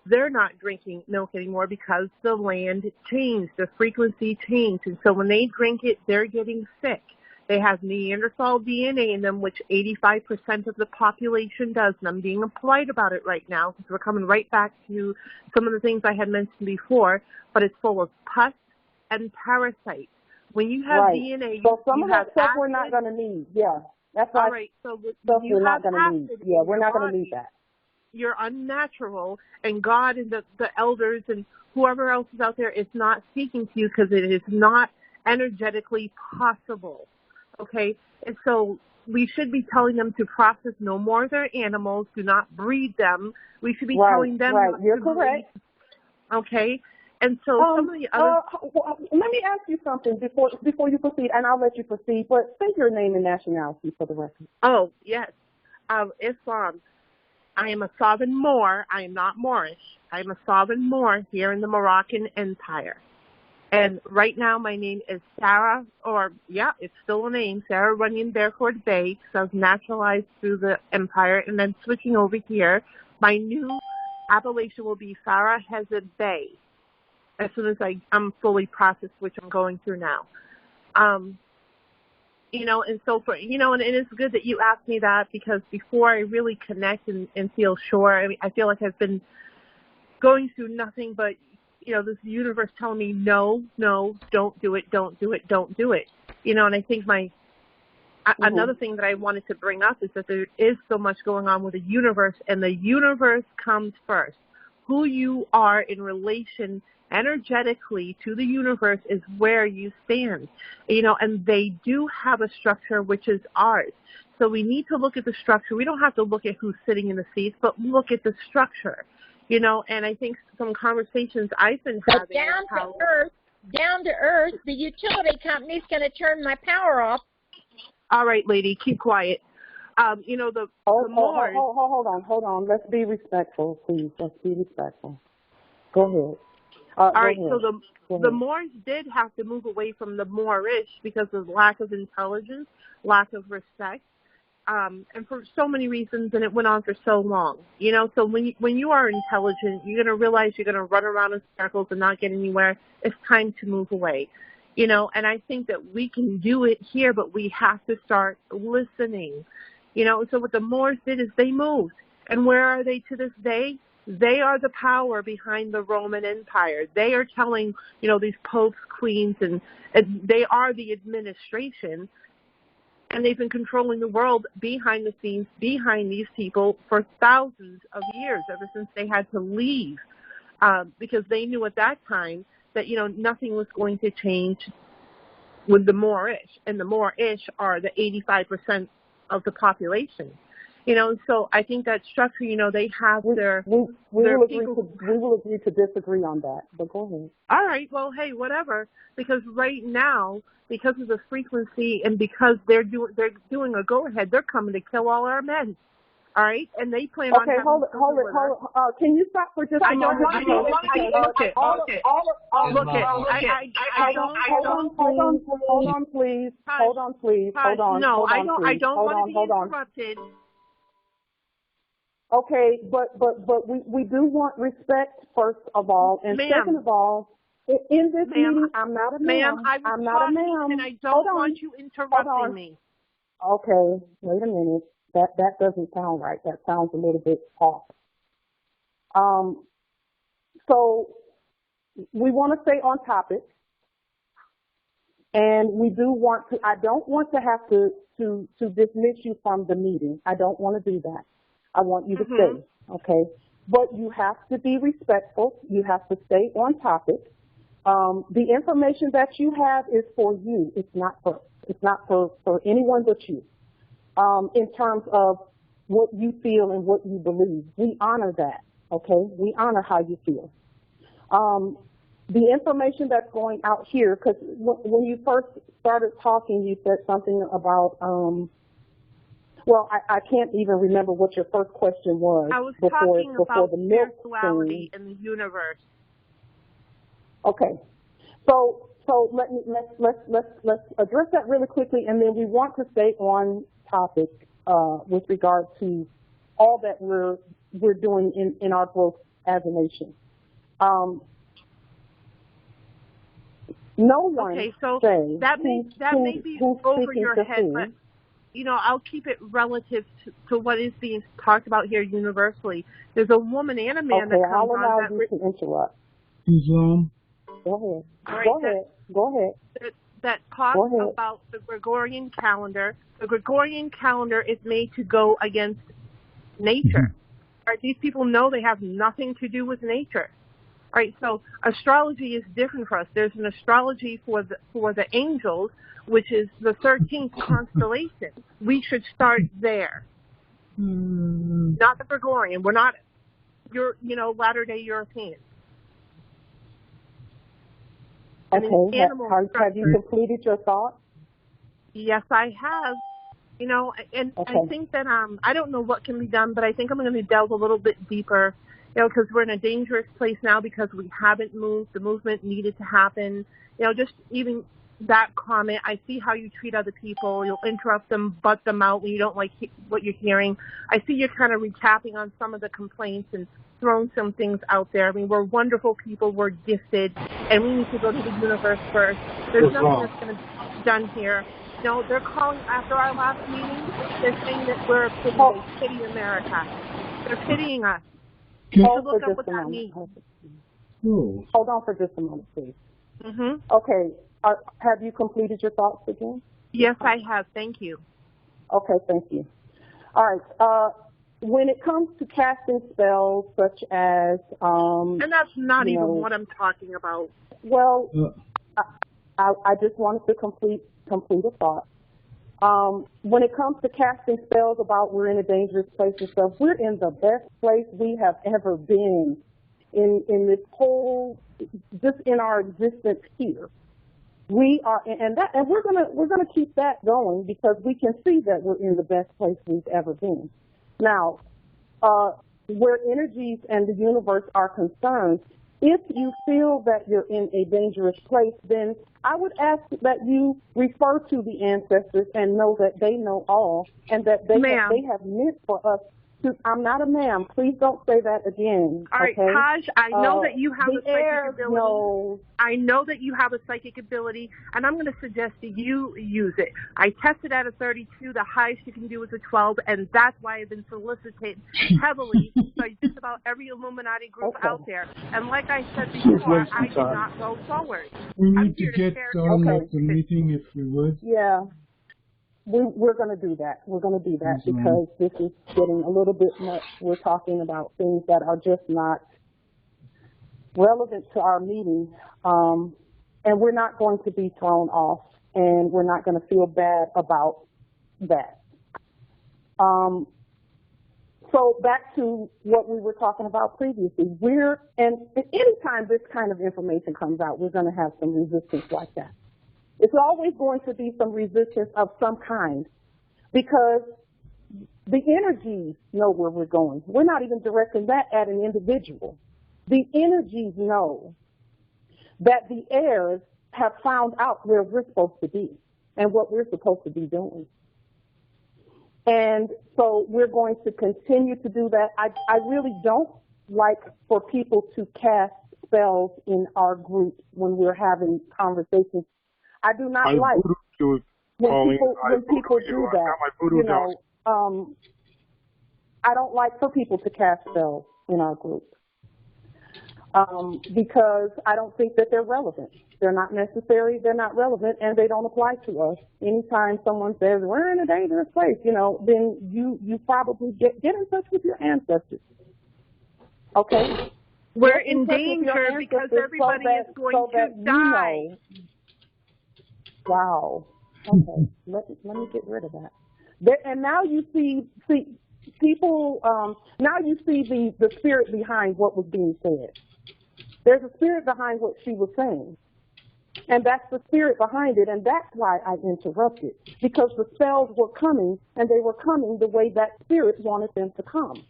They're not drinking milk anymore because the land changed, the frequency changed, and so when they drink it, they're getting sick. They have Neanderthal DNA in them, which 85% of the population does. And I'm being polite about it right now because we're coming right back to some of the things I had mentioned before, but it's full of pus and parasites. When you have DNA, so some you of have that stuff acid. we're not going to need. Yeah, that's right. All right, so stuff you we're not have going to need. acid Yeah, in we're your not going to body. need that. You're unnatural, and God and the elders and whoever else is out there is not speaking to you because it is not energetically possible. Okay, and so we should be telling them to process no more of their animals. Do not breed them. We should be telling them. Right, you're correct. Breed. Okay, and so some of the other. Let me ask you something before you proceed, and I'll let you proceed. But say your name and nationality for the record. Oh yes, Islam. I am a sovereign Moor. I am not Moorish. I am a sovereign Moor here in the Moroccan Empire. And right now my name is Sarah, it's still a name, Sarah Runyon Bearford Bay, because I was naturalized through the empire. And then switching over here, my new appellation will be Farah Hezed Bay, as soon as I'm fully processed, which I'm going through now. And so and it's good that you asked me that, because before I really connect and feel sure, I mean, I feel like I've been going through nothing but, this universe telling me, no, don't do it, don't do it, don't do it. And I think another thing that I wanted to bring up is that there is so much going on with the universe, and the universe comes first. Who you are in relation energetically to the universe is where you stand, and they do have a structure which is ours. So we need to look at the structure. We don't have to look at who's sitting in the seats, but look at the structure, and I think some conversations I've been having. But down to earth, the utility company's going to turn my power off. All right, lady, keep quiet. The Moors. Hold on. Let's be respectful, please. Let's be respectful. Go ahead. All right, so the Moors did have to move away from the Moorish because of lack of intelligence, lack of respect, and for so many reasons, and it went on for so long. So when you are intelligent, you're going to realize you're going to run around in circles and not get anywhere. It's time to move away. And I think that we can do it here, but we have to start listening. So what the Moors did is they moved. And where are they to this day? They are the power behind the Roman Empire. They are telling, these popes, queens, and they are the administration. And they've been controlling the world behind the scenes, behind these people for thousands of years, ever since they had to leave. Because they knew at that time that, nothing was going to change with the Moorish. And the Moorish are the 85% of the population. So I think that structure, they have their people. We will agree to disagree on that, but go ahead. All right, well, hey, whatever. Because right now, because of the frequency and because they're doing a go-ahead, they're coming to kill all our men. All right, and they plan on. Okay, hold it. Can you stop for just a moment? Hold on, please. No, I don't want to be interrupted. Okay, but we do want respect, first of all, and second of all, in this meeting, I'm not a ma'am. I'm not a ma'am. And I don't want you interrupting me. Okay, wait a minute. That doesn't sound right. That sounds a little bit off. So we want to stay on topic, and we do want to. I don't want to have to dismiss you from the meeting. I don't want to do that. I want you to stay, okay? But you have to be respectful. You have to stay on topic. The information that you have is for you. It's not for anyone but you. In terms of what you feel and what you believe, we honor that, okay? We honor how you feel. The information that's going out here, because when you first started talking, you said something about well, I can't even remember what your first question was. I was before about the milk spirituality in the universe. Okay, so let's address that really quickly, and then we want to stay on topic with regard to all that we're doing in our growth as a nation. No one Okay, so says that may be over your head, but I'll keep it relative to what is being talked about here universally. There's a woman and a man that comes I'll allow on you to interrupt. Islam. Go ahead. Right, Go ahead. That talks about the Gregorian calendar. The Gregorian calendar is made to go against nature. Right? These people know they have nothing to do with nature. Right? So astrology is different for us. There's an astrology for the angels, which is the 13th constellation. We should start there. Not the Gregorian. We're not Latter-day Europeans. Okay. Have you completed your thought? Yes, I have. And I think that I don't know what can be done, but I think I'm going to delve a little bit deeper, because we're in a dangerous place now because we haven't moved. The movement needed to happen. Just even that comment, I see how you treat other people. You'll interrupt them, butt them out when you don't like what you're hearing. I see you're kind of recapping on some of the complaints and throwing some things out there. I mean, we're wonderful people. We're gifted, and we need to go to the universe first. There's nothing that's going to be done here. They're calling after our last meeting. They're saying that we're pity. They pity America. They're pitying us. Hold for just a moment. Hold on for just a moment, please. Okay. Have you completed your thoughts again? Yes, I have. Thank you. Okay, thank you. All right. When it comes to casting spells such as... and that's not even what I'm talking about. Well, I just wanted to complete a thought. When it comes to casting spells about we're in a dangerous place and stuff, we're in the best place we have ever been in this whole, just in our existence here. We are, and we're gonna keep that going because we can see that we're in the best place we've ever been. Now, where energies and the universe are concerned, if you feel that you're in a dangerous place, then I would ask that you refer to the ancestors and know that they know all and that they have meant for us to. I'm not a ma'am. Please don't say that again. All right, okay? Taj, I know that you have a psychic ability. I know that you have a psychic ability, and I'm going to suggest that you use it. I tested at a 32. The highest you can do is a 12, and that's why I've been solicited heavily by just about every Illuminati group out there. And like I said before, I did not go forward. We need to get on with the meeting, if we would. Yeah. We're going to do that. We're going to do that because this is getting a little bit much. We're talking about things that are just not relevant to our meeting, and we're not going to be thrown off, and we're not going to feel bad about that. So back to what we were talking about previously. And anytime this kind of information comes out, we're going to have some resistance like that. It's always going to be some resistance of some kind because the energies know where we're going. We're not even directing that at an individual. The energies know that the heirs have found out where we're supposed to be and what we're supposed to be doing. And so we're going to continue to do that. I really don't like for people to cast spells in our group when we're having conversations. I do not like when people do that. I don't like for people to cast spells in our group because I don't think that they're relevant. They're not necessary, they're not relevant, and they don't apply to us. Anytime someone says, we're in a dangerous place, then you probably get in touch with your ancestors. Okay? We're in danger because everybody is going to die. Wow. Okay. Let me get rid of that. And now you see people. Now you see the spirit behind what was being said. There's a spirit behind what she was saying, and that's the spirit behind it. And that's why I interrupted, because the spells were coming, and they were coming the way that spirit wanted them to come.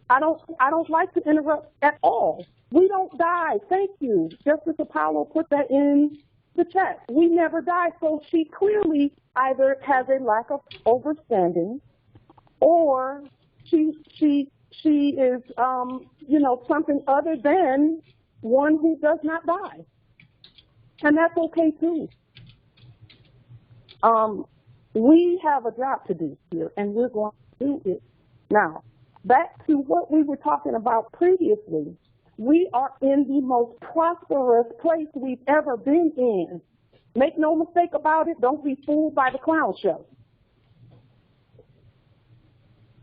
I don't like to interrupt at all. We don't die. Thank you. Justice Apollo put that in the chat. We never die. So she clearly either has a lack of understanding, or she is something other than one who does not die. And that's okay too. We have a job to do here, and we're going to do it. Now, back to what we were talking about previously, we are in the most prosperous place we've ever been in. Make no mistake about it, don't be fooled by the clown show.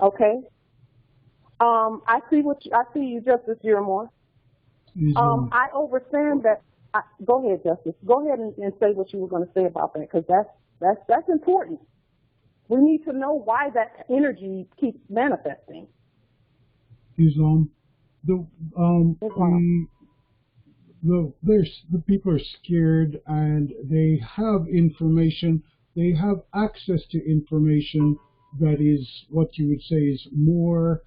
Okay? I see you, Justice Jeremore. I understand that. Go ahead, Justice. Go ahead and say what you were going to say about that, because that's important. We need to know why that energy keeps manifesting. Islam. The people are scared, and they have information. They have access to information that is what you would say is more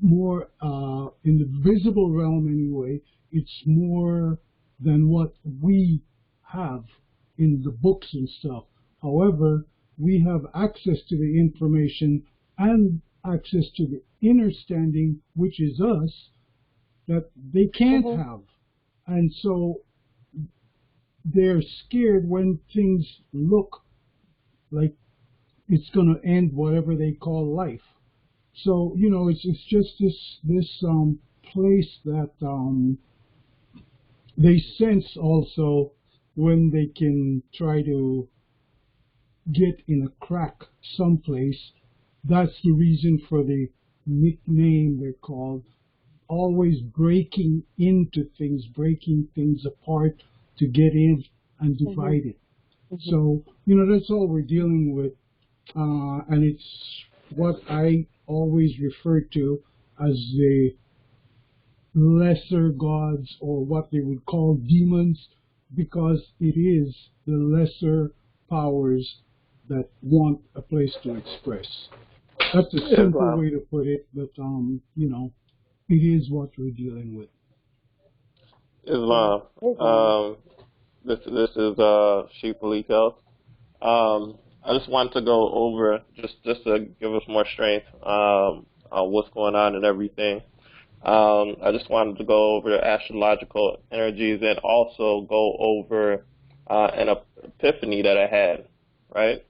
in the visible realm anyway. It's more than what we have in the books and stuff. However, we have access to the information and access to the understanding, which is us, that they can't have. And so they're scared when things look like it's going to end whatever they call life. So, you know, it's just this place that they sense also when they can try to get in a crack someplace. That's the reason for the nickname they're called, always breaking into things, breaking things apart to get in and divide it. So, you know, that's all we're dealing with. And it's what I always refer to as the lesser gods, or what they would call demons, because it is the lesser powers that want a place to express. That's a simple way to put it, but you know, it is what we're dealing with. Islam. This is Sheikh Paliko. I just wanted to go over, just to give us more strength on what's going on and everything. I just wanted to go over the astrological energies and also go over an epiphany that I had, right?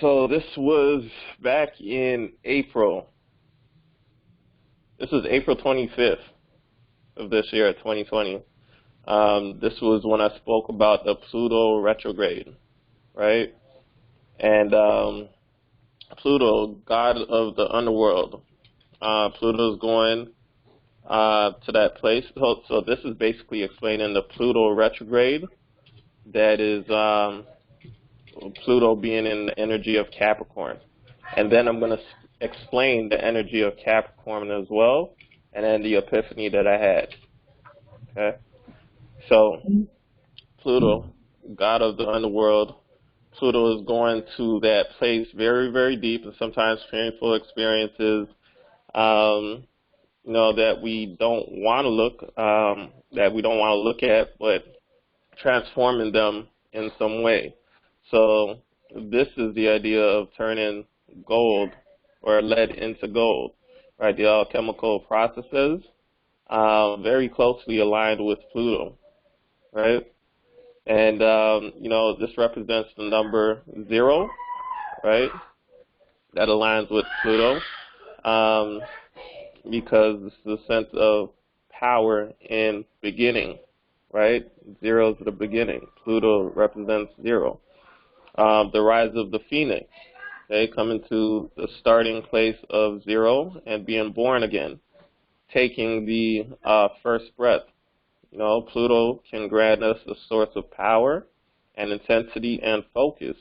So this was back in April. This was April 25th of this year, 2020. This was when I spoke about the Pluto retrograde, right? And Pluto, god of the underworld, Pluto's going to that place. So this is basically explaining the Pluto retrograde. That is Pluto being in the energy of Capricorn. And then I'm going to explain the energy of Capricorn as well, and then the epiphany that I had. Okay? So, Pluto, god of the underworld, Pluto is going to that place very, very deep and sometimes painful experiences, you know, that we don't want to look at, but transforming them in some way. So this is the idea of turning gold or lead into gold, right? The alchemical processes very closely aligned with Pluto, right? And, you know, this represents the number 0, right? That aligns with Pluto because it's the sense of power in beginning, right? 0 is the beginning. Pluto represents 0. The rise of the phoenix, okay, coming to the starting place of 0 and being born again, taking the first breath. You know, Pluto can grant us a source of power and intensity and focus.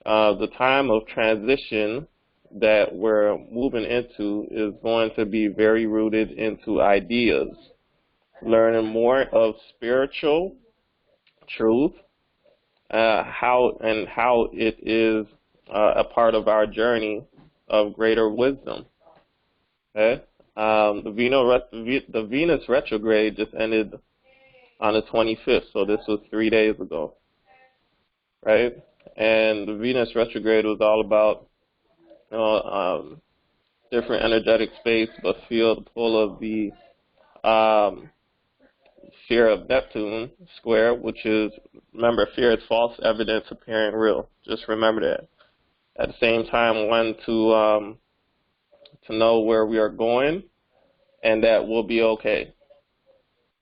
The time of transition that we're moving into is going to be very rooted into ideas, learning more of spiritual truth, how it is a part of our journey of greater wisdom. Okay? The Venus retrograde just ended on the 25th, so this was 3 days ago, right? And the Venus retrograde was all about, you know, different energetic space, but feel the pull of the fear of Neptune square, which is, remember, fear is false evidence appearing real. Just remember that. At the same time, one, to know where we are going and that we'll be okay,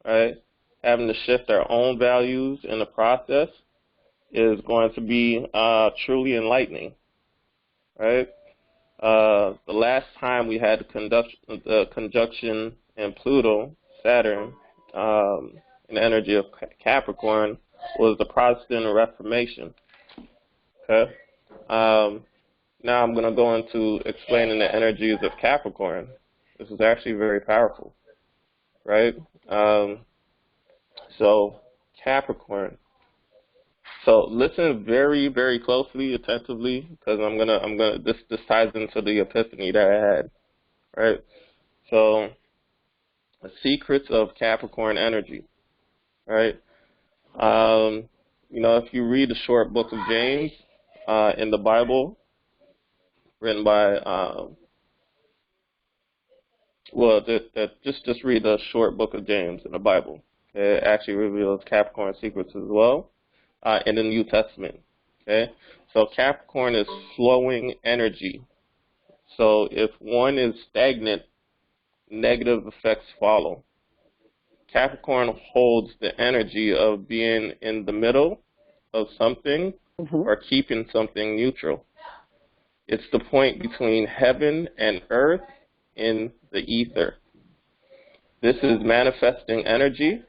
right? Having to shift our own values in the process is going to be truly enlightening, right? The last time we had the conjunction in Pluto, Saturn, in the energy of Capricorn was the Protestant Reformation, okay? Now I'm going to go into explaining the energies of Capricorn. This is actually very powerful, right? So Capricorn. So listen very, very closely, attentively, because this ties into the epiphany that I had, right? So the secrets of Capricorn energy, right? You know, if you read the short book of James in the Bible, written by, just read the short book of James in the Bible. It actually reveals Capricorn secrets as well in the New Testament. Okay, so Capricorn is flowing energy. So if one is stagnant, negative effects follow. Capricorn holds the energy of being in the middle of something or keeping something neutral. It's the point between heaven and earth in the ether. This is manifesting energy.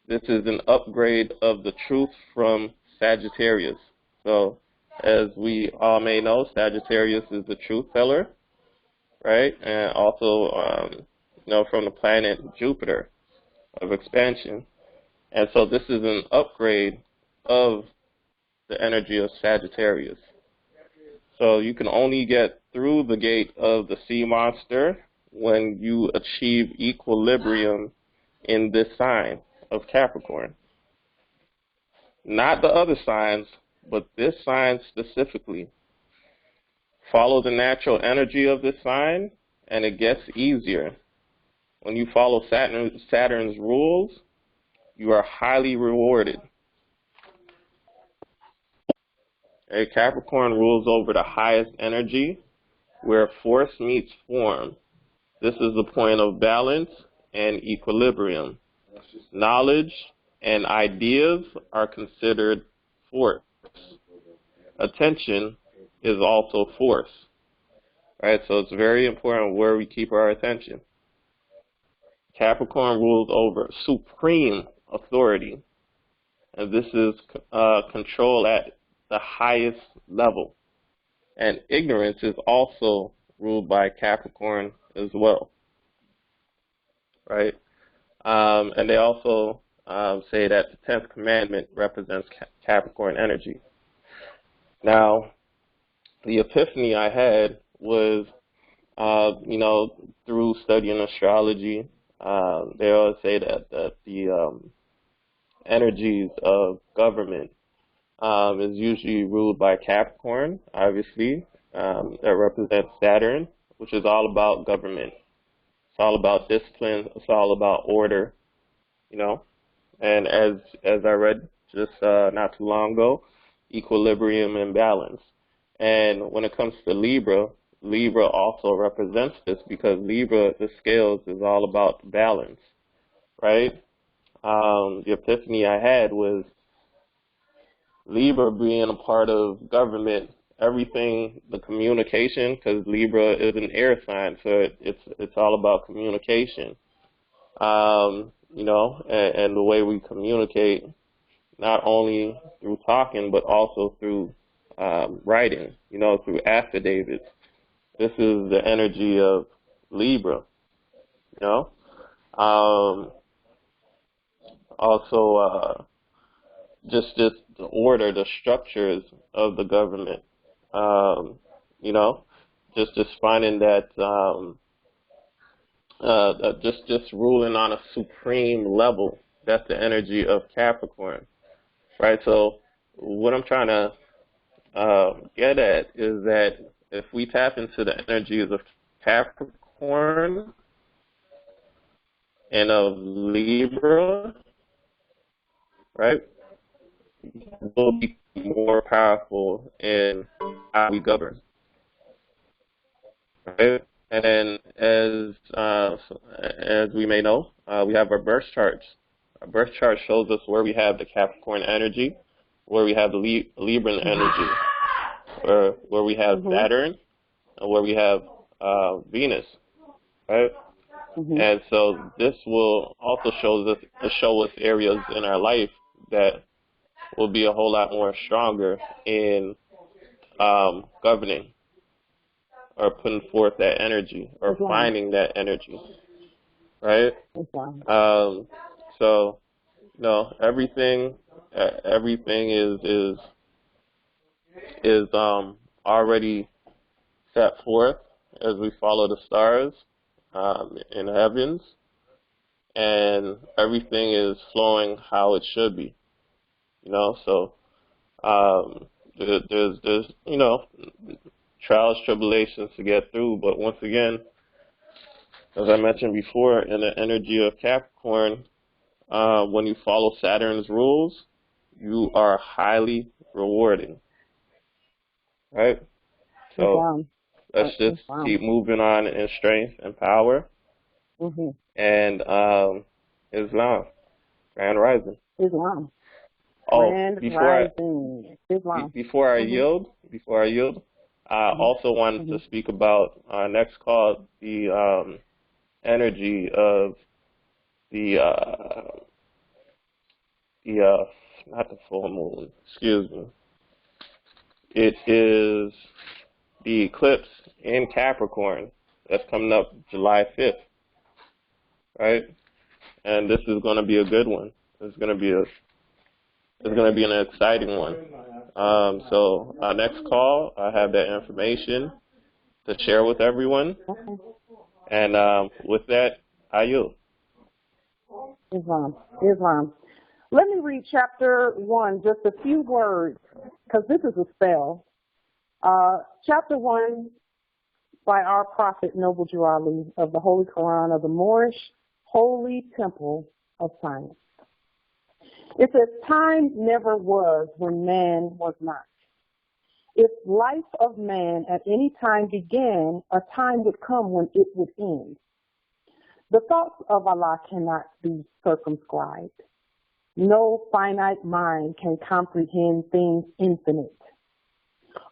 This is an upgrade of the truth from Sagittarius. So, as we all may know, Sagittarius is the truth teller, right? And also, you know, from the planet Jupiter of expansion. And so this is an upgrade of the energy of Sagittarius. So you can only get through the gate of the sea monster when you achieve equilibrium in this sign of Capricorn. Not the other signs, but this sign specifically. Follow the natural energy of this sign, and it gets easier. When you follow Saturn's rules, you are highly rewarded. Capricorn rules over the highest energy, where force meets form. This is the point of balance and equilibrium. Knowledge and ideas are considered force. Attention is also force. Right? So it's very important where we keep our attention. Capricorn rules over supreme authority. And this is control at the highest level. And ignorance is also ruled by Capricorn as well, right? And they also say that the 10th commandment represents Capricorn energy. Now, the epiphany I had was, you know, through studying astrology. They always say that the energies of government is usually ruled by Capricorn, obviously. That represents Saturn, which is all about government. It's all about discipline. It's all about order, you know. And as I read just not too long ago, equilibrium and balance. And when it comes to Libra, Libra also represents this because Libra, the scales, is all about balance, right? The epiphany I had was Libra being a part of government, everything, the communication, because Libra is an air sign, so it's all about communication. You know, and the way we communicate, not only through talking, but also through writing, you know, through affidavits. This is the energy of Libra, you know. Also, just the order, the structures of the government, you know, just finding that, just ruling on a supreme level. That's the energy of Capricorn, right? So what I'm trying to get at is that if we tap into the energies of Capricorn and of Libra, right, will be more powerful in how we govern, right? And then, as we may know, we have our birth charts. Our birth chart shows us where we have the Capricorn energy, where we have the Libran energy, where we have Saturn, and where we have Venus, right? And so this will also show us areas in our life that will be a whole lot more stronger in governing or putting forth that energy or finding that energy, right? So, no, everything is already set forth as we follow the stars in the heavens, and everything is flowing how it should be, you know. So there's you know, trials, tribulations to get through, but once again, as I mentioned before, in the energy of Capricorn, when you follow Saturn's rules, you are highly rewarding, right? So let's just keep moving on in strength and power. And Islam, Grand Rising. Islam. Oh, Grand Rising. Before I yield, I also wanted to speak about next call, the energy of the not the full moon, excuse me. It is the eclipse in Capricorn that's coming up July 5th, right? And this is going to be a good one. It's going to be an exciting one. So our next call, I have that information to share with everyone. And with that, I yield. Islam. Let me read chapter 1, just a few words, because this is a spell. Chapter 1 by our prophet Noble Jurali of the Holy Quran of the Moorish Holy Temple of Science. It says, time never was when man was not. If life of man at any time began, a time would come when it would end. The thoughts of Allah cannot be circumscribed. No finite mind can comprehend things infinite.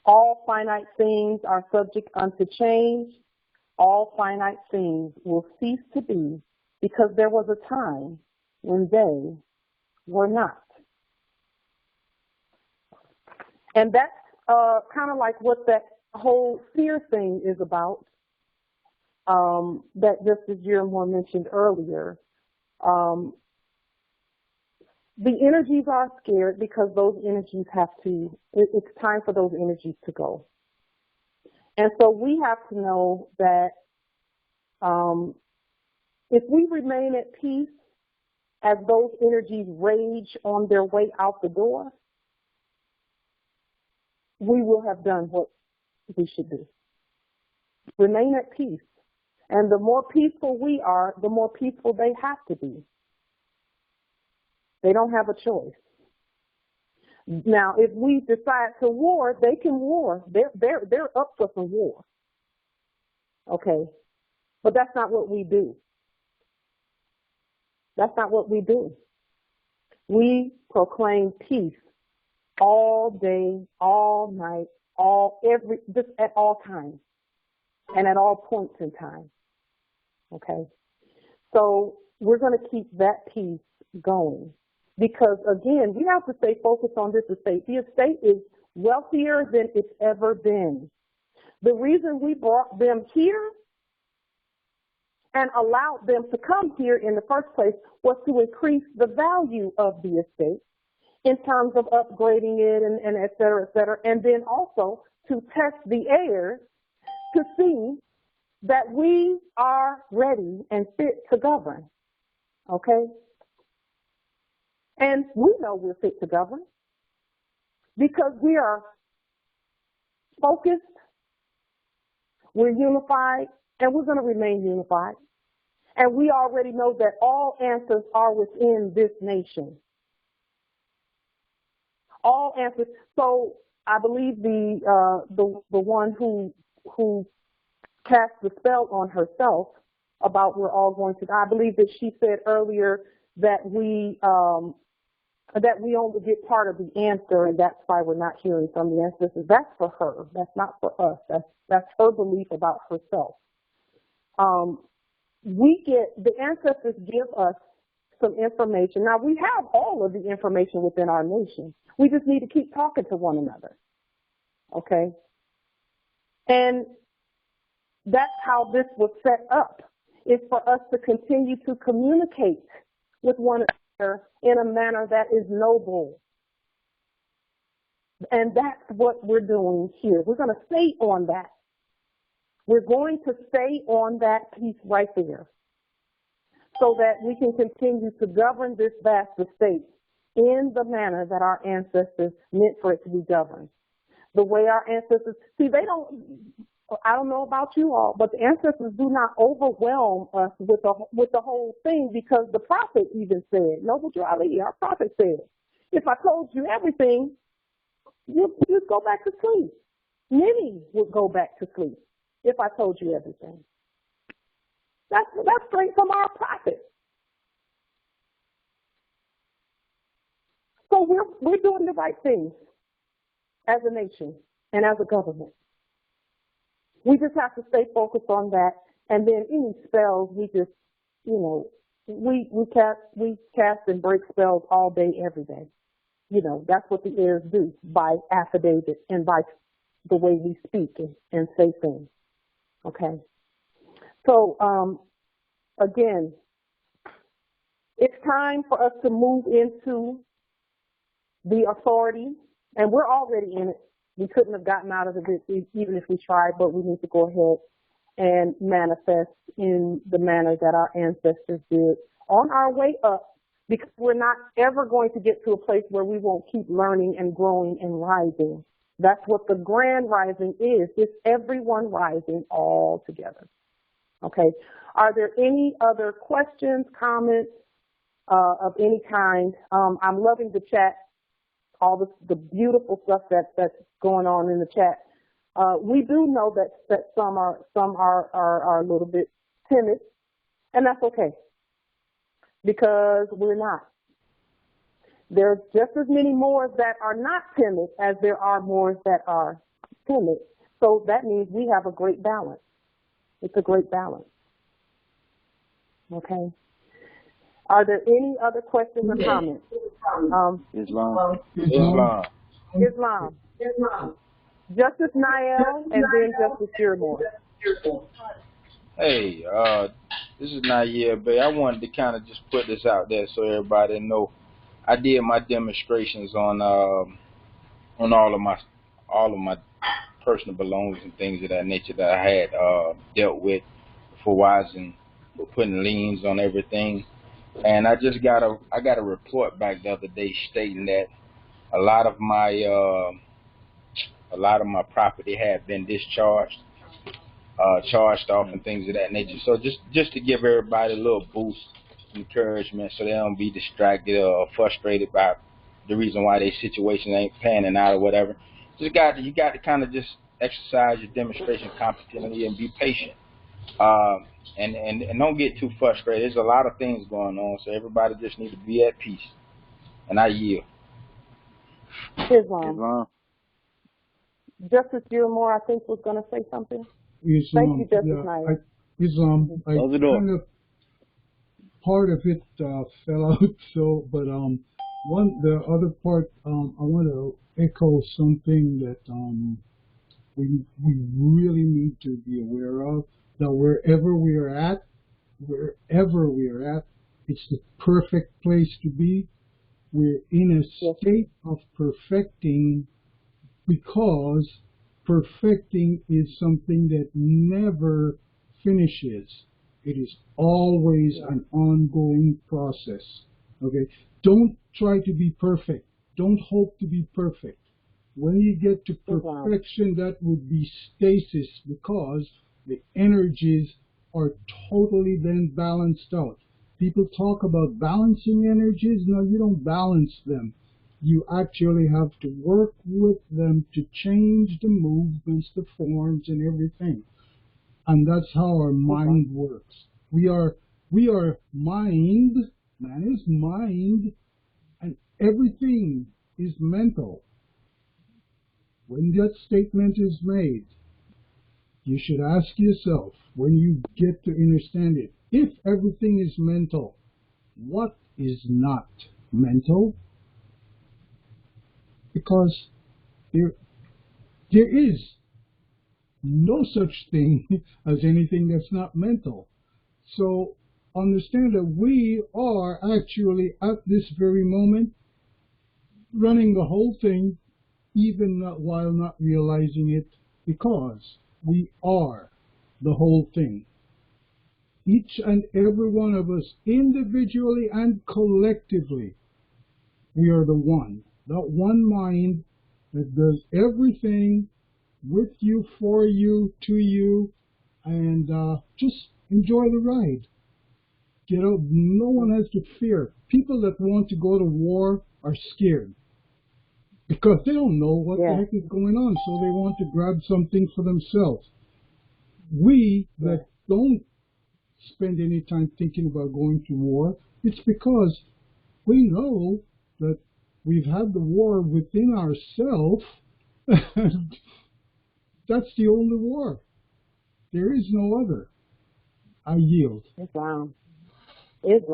All finite things are subject unto change. All finite things will cease to be because there was a time when they were not. And that's kind of like what that whole fear thing is about, that Justice Jeremiah mentioned earlier. The energies are scared because those energies it's time for those energies to go. And so we have to know that if we remain at peace as those energies rage on their way out the door, we will have done what we should do. Remain at peace. And the more peaceful we are, the more peaceful they have to be. They don't have a choice. Now, if we decide to war, they can war. They're up for some war. Okay? But that's not what we do. That's not what we do. We proclaim peace all day, all night, just at all times and at all points in time. Okay? So we're going to keep that peace going. Because, again, we have to stay focused on this estate. The estate is wealthier than it's ever been. The reason we brought them here and allowed them to come here in the first place was to increase the value of the estate in terms of upgrading it and et cetera, and then also to test the heirs to see that we are ready and fit to govern. Okay? And we know we're fit to govern because we are focused, we're unified, and we're going to remain unified. And we already know that all answers are within this nation. all answers. So I believe the one who cast the spell on herself about we're all going to, I believe that she said earlier that we only get part of the answer, and that's why we're not hearing from the ancestors. That's for her. That's not for us. That's her belief about herself. The ancestors give us some information. Now, we have all of the information within our nation. We just need to keep talking to one another, okay? And that's how this was set up, is for us to continue to communicate with one another in a manner that is noble. And that's what we're doing here. We're going to stay on that. We're going to stay on that piece right there so that we can continue to govern this vast estate in the manner that our ancestors meant for it to be governed. The way our ancestors, see, I don't know about you all, but the ancestors do not overwhelm us with the whole thing, because the prophet even said, Noble Ali, our prophet said, if I told you everything, you'd go back to sleep. Many would go back to sleep if I told you everything. That's straight from our prophet. So we're doing the right things as a nation and as a government. We just have to stay focused on that, and then any spells, we just, we cast and break spells all day, every day. That's what the heirs do by affidavit and by the way we speak and say things. Okay. So, again, it's time for us to move into the authority, and we're already in it. We couldn't have gotten out of it even if we tried, but we need to go ahead and manifest in the manner that our ancestors did on our way up, because we're not ever going to get to a place where we won't keep learning and growing and rising. That's what the grand rising is. It's everyone rising all together. Okay. Are there any other questions, comments of any kind? I'm loving the chat, all the beautiful stuff that's going on in the chat. We do know that some are a little bit timid, and that's okay, because we're not. There's just as many Moors that are not timid as there are Moors that are timid. So that means we have a great balance. It's a great balance. Okay. Are there any other questions or comments? Islam. Justice Nael, and then Justice Gilmore. Hey, this is Nair, but I wanted to kind of just put this out there so everybody know. I did my demonstrations on all of my personal belongings and things of that nature that I had dealt with for wise and for putting liens on everything. And I just got a report back the other day stating that a lot of my property had been discharged, charged off, and things of that nature. So just to give everybody a little boost, encouragement, so they don't be distracted or frustrated by the reason why their situation ain't panning out or whatever. You got to kind of just exercise your demonstration competently and be patient. And don't get too frustrated. There's a lot of things going on, so everybody just needs to be at peace. And I yield. Islam. Justice Gilmore, I think, was going to say something. Thank you, Justice Nair. Kind of part of it fell out. So, but the other part, I want to echo something that we really need to be aware of. That wherever we are at, it's the perfect place to be. We're in a state of perfecting, because perfecting is something that never finishes. It is always an ongoing process. Okay? Don't try to be perfect. Don't hope to be perfect. When you get to perfection, that would be stasis, because the energies are totally then balanced out. People talk about balancing energies. No, you don't balance them. You actually have to work with them to change the movements, the forms, and everything. And that's how our mind works. We are mind, man is mind, and everything is mental. When that statement is made, you should ask yourself, when you get to understand it, if everything is mental, what is not mental? Because there is no such thing as anything that's not mental. So understand that we are actually at this very moment running the whole thing, even while not realizing it, because we are the whole thing. Each and every one of us, individually and collectively, we are the one. That one mind that does everything with you, for you, to you, and just enjoy the ride. You know, no one has to fear. People that want to go to war are scared because they don't know what the heck is going on, so they want to grab something for themselves. We that don't spend any time thinking about going to war, it's because we know that we've had the war within ourselves, and that's the only war. There is no other. I yield. Islam. Let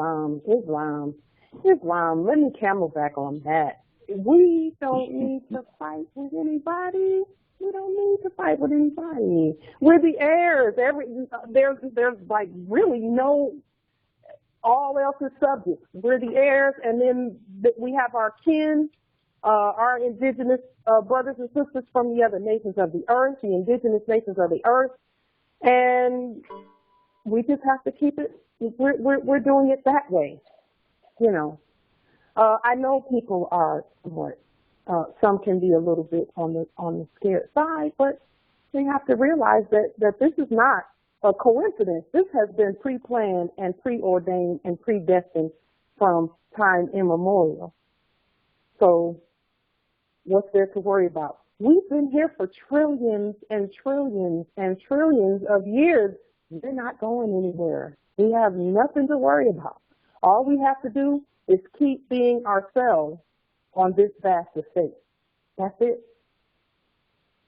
me camelback on that. We don't need to fight with anybody. We don't need to fight with anybody. We're the heirs. There's like really no all else is subject. We're the heirs, and then we have our kin, our indigenous brothers and sisters from the other nations of the earth, the indigenous nations of the earth, and we just have to keep it. We're doing it that way, you know. I know people are somewhat. Some can be a little bit on the scared side, but they have to realize that this is not a coincidence. This has been pre-planned and preordained and predestined from time immemorial. So what's there to worry about? We've been here for trillions and trillions and trillions of years. We're not going anywhere. We have nothing to worry about. All we have to do is keep being ourselves on this vast estate. That's it.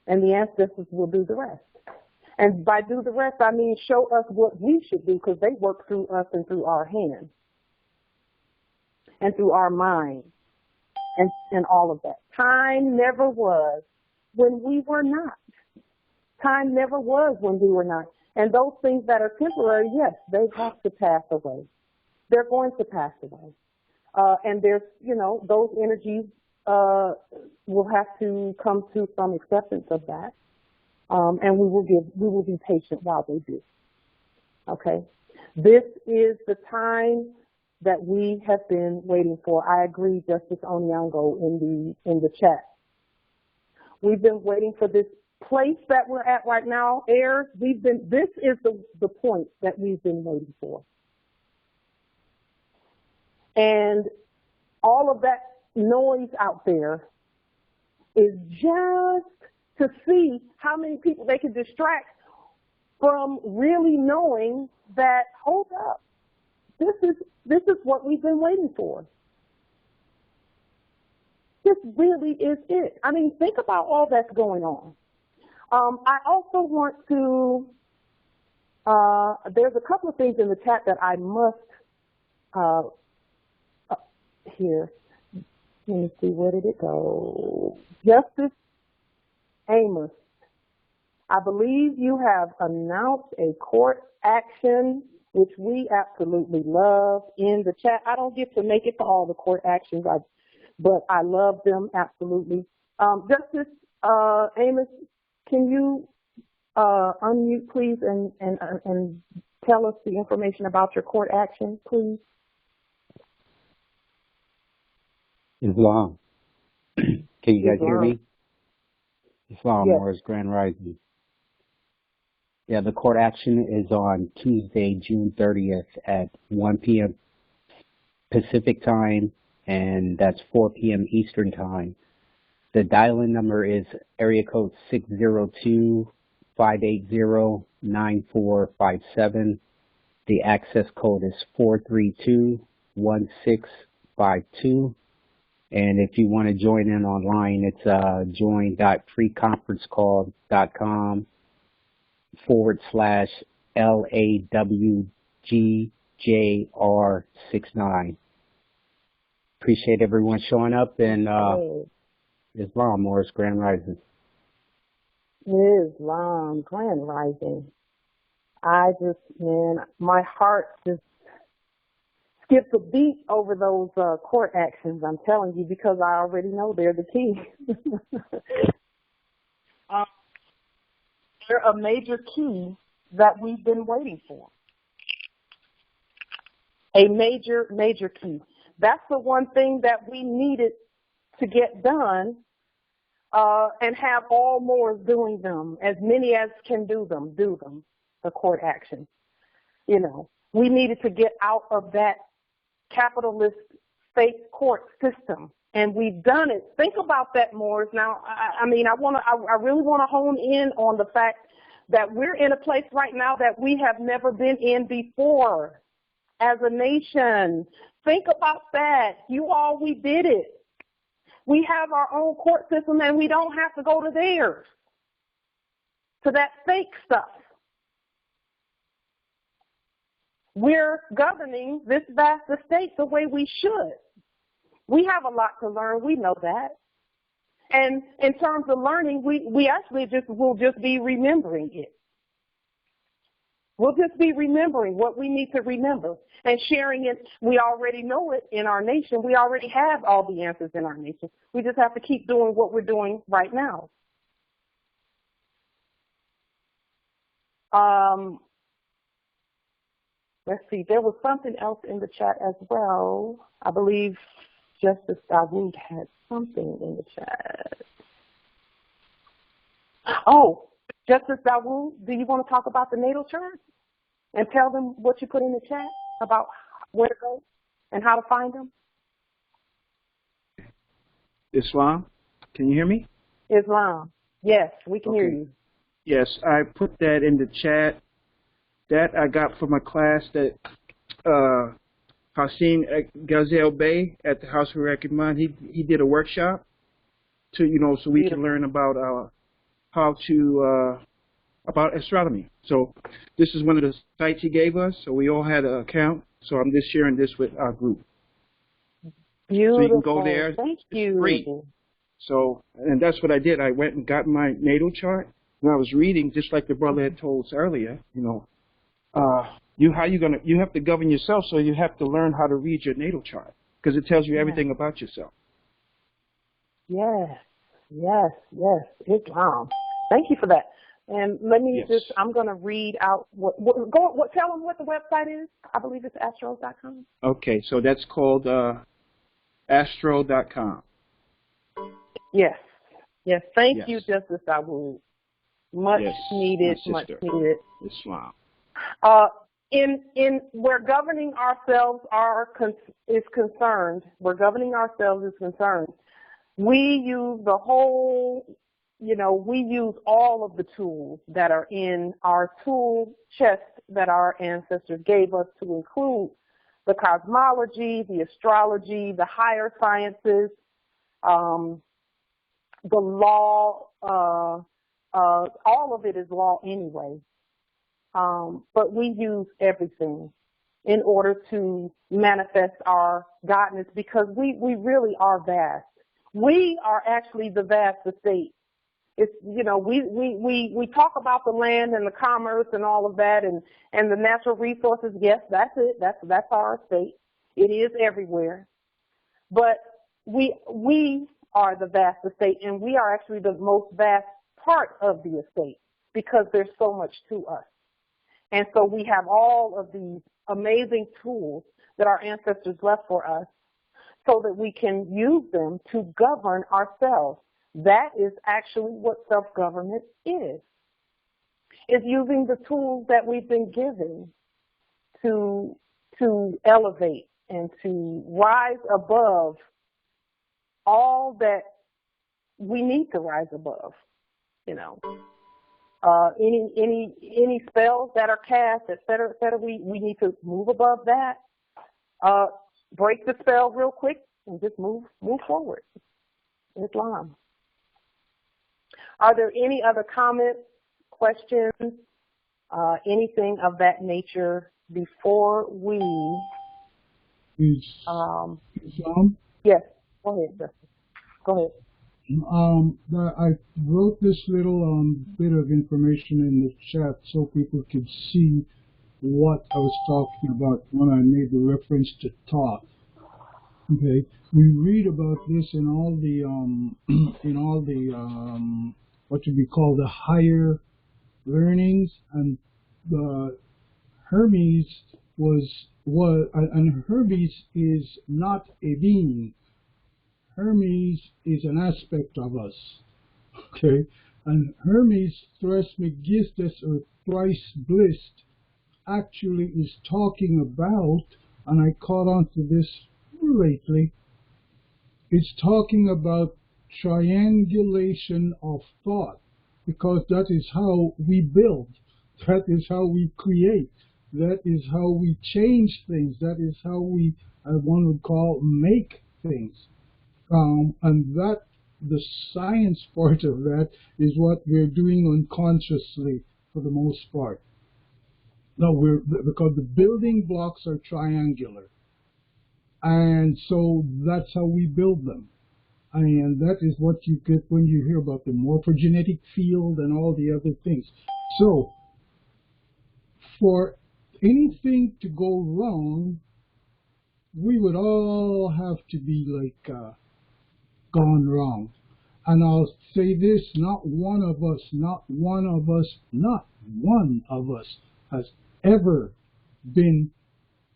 And the ancestors will do the rest. And by do the rest, I mean show us what we should do, because they work through us and through our hands and through our minds and all of that. Time never was when we were not. Time never was when we were not. And those things that are temporary, yes, they have to pass away. They're going to pass away. And there's, you know, those energies will have to come to some acceptance of that. And we will be patient while they do. Okay. This is the time that we have been waiting for. I agree, Justice Onyango, in the chat. We've been waiting for this place that we're at right now, heirs. This is the point that we've been waiting for. And all of that noise out there is just to see how many people they can distract from really knowing that, hold up, this is what we've been waiting for. This really is it. I mean, think about all that's going on. I also want to, there's a couple of things in the chat that I must here. Let me see, where did it go? Justice Amos, I believe you have announced a court action, which we absolutely love, in the chat. I don't get to make it for all the court actions, but I love them absolutely. Justice Amos, can you unmute, please, and tell us the information about your court action, please? Islam. Can you guys hear me? Islam, yes. or is Grand Rising? Yeah, the court action is on Tuesday, June 30th at 1 p.m. Pacific time, and that's 4 p.m. Eastern Time. The dial-in number is area code 602-580-9457. The access code is 432-1652. And if you want to join in online, it's join.freeconferencecall.com/LAWGJR69. Appreciate everyone showing up, and Islam, Morris Grand Rising. Islam, Grand Rising. My heart just skips a beat over those court actions, I'm telling you, because I already know they're the key. They're a major key that we've been waiting for. A major, major key. That's the one thing that we needed to get done, and have all more doing them. As many as can do them, the court action. You know, we needed to get out of that capitalist state court system, and we've done it. Think about that, Morris. Now, I really want to hone in on the fact that we're in a place right now that we have never been in before as a nation. Think about that. We did it. We have our own court system, and we don't have to go to theirs, to that fake stuff. We're governing this vast estate the way we should. We have a lot to learn. We know that. And in terms of learning, we actually will just be remembering it. We'll just be remembering what we need to remember and sharing it. We already know it in our nation. We already have all the answers in our nation. We just have to keep doing what we're doing right now. Let's see. There was something else in the chat as well. I believe Justice Dawood had something in the chat. Oh, Justice Dawood, do you want to talk about the natal chart and tell them what you put in the chat about where to go and how to find them? Islam, can you hear me? Islam, yes, we can hear you. Yes, I put that in the chat. That I got from a class that Hassan Ghazel Bey at the House of Recommend. He did a workshop to, so we can learn about how to about astronomy. So this is one of the sites he gave us. So we all had an account. So I'm just sharing this with our group. Beautiful. So you can go there. Thank you. It's free. So, and that's what I did. I went and got my natal chart. When I was reading, just like the brother had told us earlier, you have to govern yourself, so you have to learn how to read your natal chart because it tells you everything about yourself. Yes. Islam. Thank you for that. And let me I'm going to read out tell them what the website is. I believe it's astros.com. Okay, so that's called astro.com. Yes. Thank you, Justice Dawood. Much needed. Islam. In where governing ourselves is concerned, we use the whole, we use all of the tools that are in our tool chest that our ancestors gave us, to include the cosmology, the astrology, the higher sciences, the law, all of it is law anyway. But we use everything in order to manifest our godness, because we really are vast. We are actually the vast estate. It's, we talk about the land and the commerce and all of that and the natural resources. Yes, that's it. That's our estate. It is everywhere. But we are the vast estate, and we are actually the most vast part of the estate because there's so much to us. And so we have all of these amazing tools that our ancestors left for us so that we can use them to govern ourselves. That is actually what self-government is. It's using the tools that we've been given to elevate and to rise above all that we need to rise above, you know. Any spells that are cast, et cetera, we need to move above that. Break the spell real quick and just move forward. Islam. Are there any other comments, questions, anything of that nature before we? Islam? Yes. Go ahead, Justin. Go ahead. I wrote this little bit of information in the chat so people could see what I was talking about when I made the reference to Thoth. Okay, we read about this in all the what should be called the higher learnings, and the Hermes and Hermes is not a being. Hermes is an aspect of us, okay? And Hermes, Trismegistus, or thrice blissed, actually is talking about, and I caught on to this lately, it's talking about triangulation of thought, because that is how we build, that is how we create, that is how we change things, that is how we, one would call, make things. And that, the science part of that is what we're doing unconsciously for the most part. No, because the building blocks are triangular. And so that's how we build them. And that is what you get when you hear about the morphogenetic field and all the other things. So, for anything to go wrong, we would all have to be like gone wrong. And I'll say this, not one of us has ever been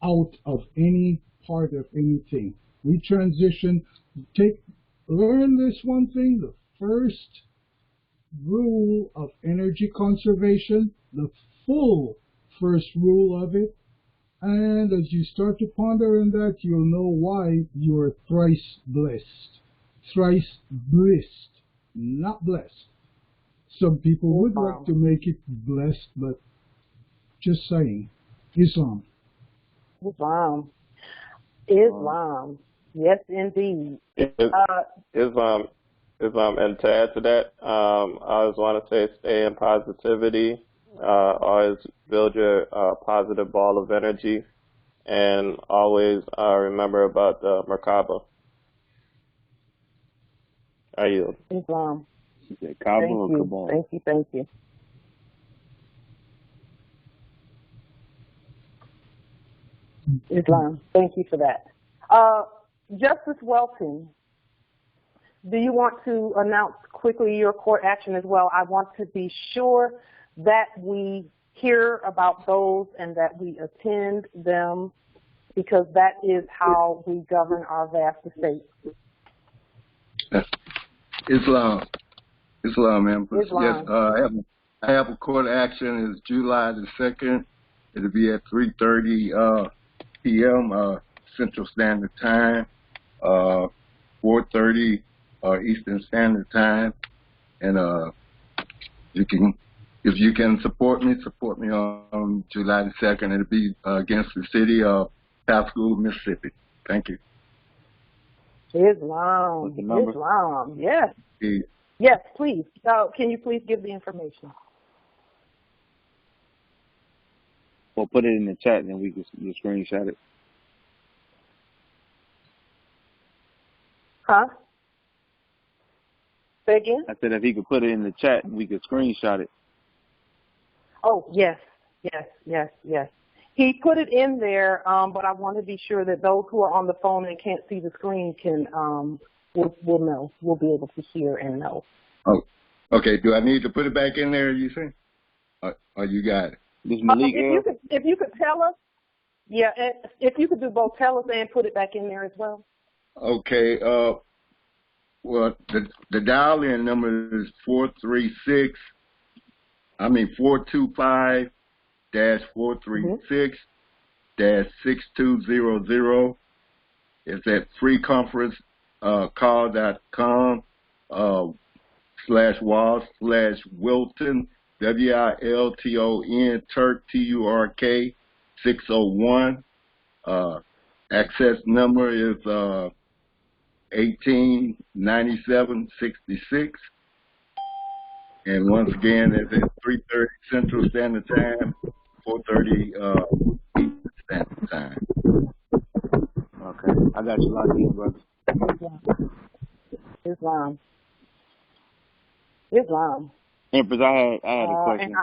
out of any part of anything. We transition, learn this one thing, the first rule of energy conservation, the full first rule of it, and as you start to ponder on that, you'll know why you are thrice blessed. Thrice blessed, not blessed. Some people would like to make it blessed, but just saying. Islam. Islam. Yes, indeed. Islam, and to add to that, I always want to say stay in positivity. Always build your positive ball of energy, and always remember about the Merkaba. I yield. Islam. Kaaba or Kabul? Thank you. Islam. Thank you for that. Justice Welton, do you want to announce quickly your court action as well? I want to be sure that we hear about those and that we attend them, because that is how we govern our vast estate. Islam, Empress. Islam. Yes, I have a court action. It's July the 2nd. It'll be at 3:30 p.m. Central Standard Time, 4:30 Eastern Standard Time, and if you can support me on July the 2nd. It'll be against the city of Pascagoula, Mississippi. Thank you. Islam. Yes. Yes, please. Can you please give the information? We'll put it in the chat and then we can screenshot it. Huh? Say again? I said if he could put it in the chat and we could screenshot it. Oh, yes. He put it in there, but I want to be sure that those who are on the phone and can't see the screen can will know. We'll be able to hear and know. Oh, okay. Do I need to put it back in there, you think? Or you got it? This Malik if you could tell us, yeah, if you could do both, tell us and put it back in there as well. Okay. Well, the dial-in number is 425-436. /6200. It's at freeconferencecall.com /Walls/Wilton, WILTON, Turk, TURK 601. Access number is 189766. And once again, it's at 3:30 Central Standard Time, 4:30 Standard Time. Okay, I got you locked in, brother. Islam. Empress, I had a question.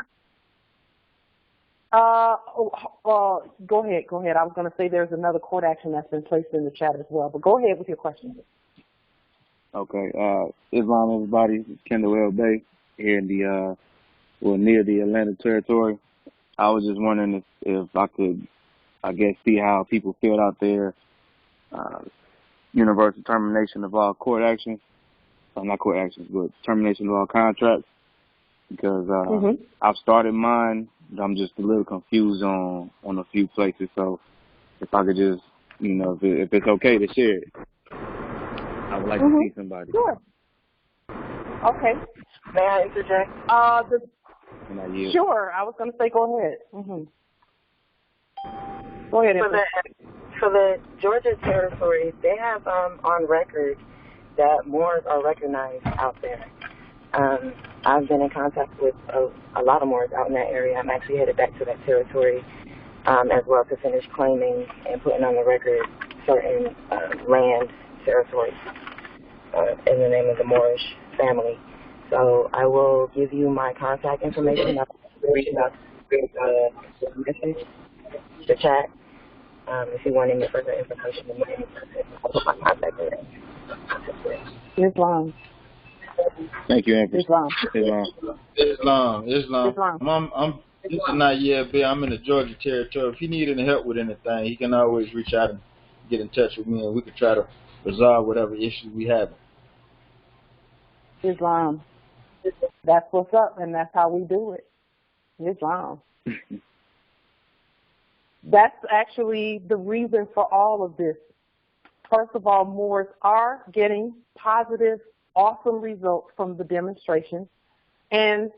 Go ahead. I was going to say there's another court action that's been placed in the chat as well, but go ahead with your question. Okay, Islam, everybody. It's Kendall L. Bay here in the, near the Atlanta territory. I was just wondering if I could, I guess, see how people feel out there. Universal termination of all court actions. Not court actions, but termination of all contracts. Because I've started mine, but I'm just a little confused on a few places. So if I could just, if it's okay to share it, I would like to see somebody. Sure. Okay. May I interject? Sure. I was going to say go ahead. Go ahead. For the Georgia territory, they have on record that Moors are recognized out there. I've been in contact with a lot of Moors out in that area. I'm actually headed back to that territory as well to finish claiming and putting on the record certain land territories in the name of the Moorish family. So I will give you my contact information. I'll reach out to the message, the chat. If you want any further information, I'll put my contact in there. Islam. Thank you, Empress. Islam. This is not yet, but I'm in the Georgia territory. If he need any help with anything, he can always reach out and get in touch with me, and we can try to resolve whatever issue we have. Islam. That's what's up, and that's how we do it. Islam. That's actually the reason for all of this. First of all, Moors are getting positive, awesome results from the demonstration. And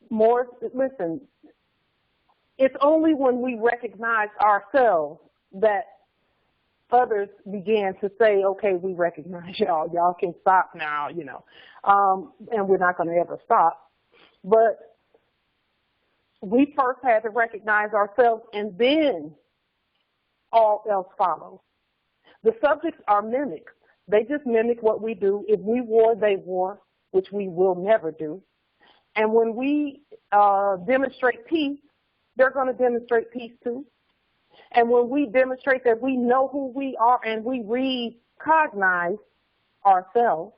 Moors, listen, it's only when we recognize ourselves that others began to say, okay, we recognize y'all. Y'all can stop now, and we're not going to ever stop. But we first had to recognize ourselves, and then all else follows. The subjects are mimics. They just mimic what we do. If we war, they war, which we will never do. And when we demonstrate peace, they're going to demonstrate peace too. And when we demonstrate that we know who we are and we recognize ourselves,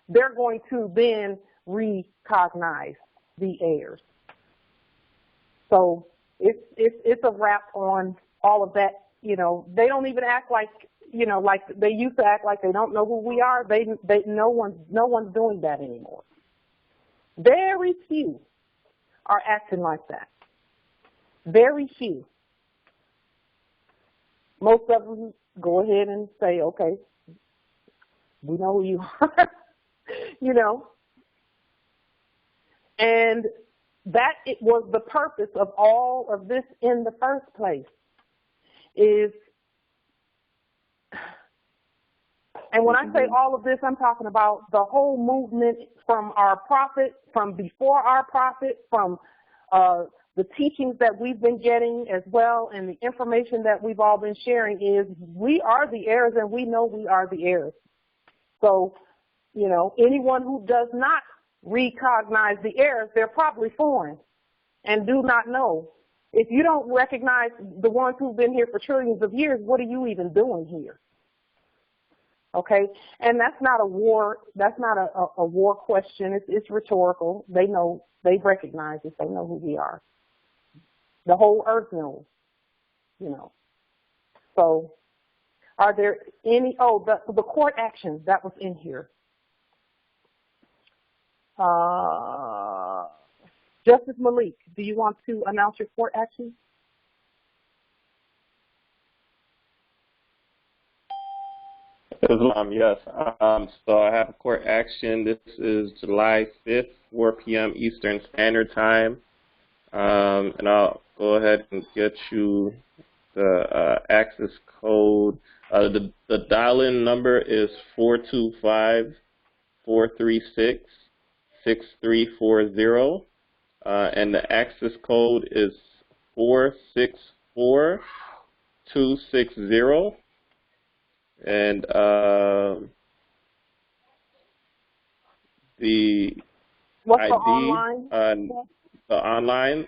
they're going to then recognize the heirs. So it's a wrap on all of that. They don't even act like, like they used to act like they don't know who we are. No one's doing that anymore. Very few are acting like that. Very few. Most of them go ahead and say, okay, we know who you are, And that it was the purpose of all of this in the first place and when I say all of this, I'm talking about the whole movement from our prophet, from before our prophet, from the teachings that we've been getting as well, and the information that we've all been sharing is we are the heirs, and we know we are the heirs. So, anyone who does not recognize the heirs, they're probably foreign and do not know. If you don't recognize the ones who've been here for trillions of years, what are you even doing here? Okay, and that's not a war. That's not a war question. It's rhetorical. They know. They recognize it. They know who we are. The whole earth knows. So, are there any? Oh, the court action that was in here. Justice Malik, do you want to announce your court action? Islam, yes. So I have a court action. This is July 5th, 4 p.m. Eastern Standard Time. And I'll go ahead and get you the access code. The dial-in number is 425-436-6340. And the access code is 464260. And the What's ID, the online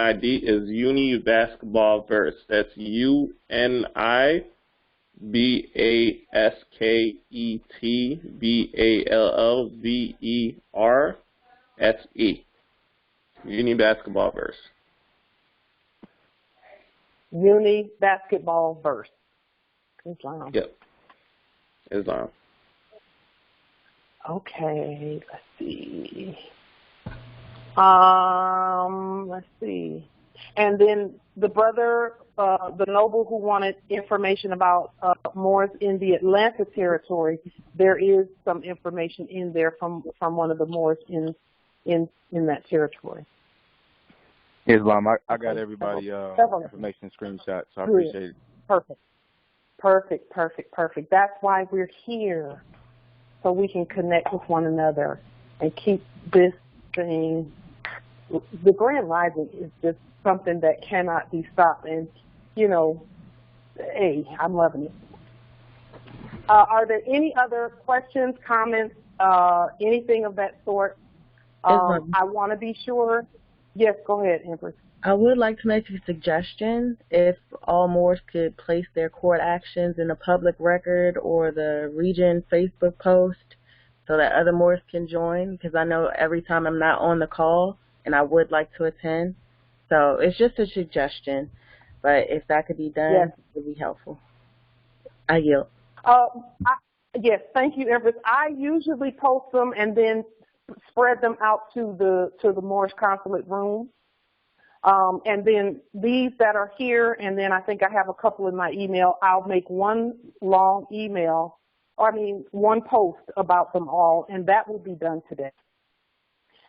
ID is Uni Basketball Verse. That's UNIBASKETBALLVERSE. Uni Basketball Verse. Uni Basketball Verse. Islam. Yep. Islam. Okay, let's see. Let's see. And then the brother, the noble who wanted information about Moors in the Atlanta territory, there is some information in there from one of the Moors in that territory. Islam, I got everybody information screenshots, so I appreciate it. Perfect. That's why we're here, so we can connect with one another and keep this thing. The Grand Rising is just something that cannot be stopped, and hey, I'm loving it. Are there any other questions, comments, anything of that sort? I want to be sure. Yes, go ahead, Empress. I would like to make a suggestion. If all Moors could place their court actions in a public record or the region Facebook post so that other Moors can join, because I know every time I'm not on the call and I would like to attend. So it's just a suggestion, but if that could be done, yes, it would be helpful. I yield. Yes, thank you, Empress. I usually post them and then spread them out to the Moorish consulate room. And then these that are here, and then I think I have a couple in my email, I'll make one long email, one post about them all, and that will be done today.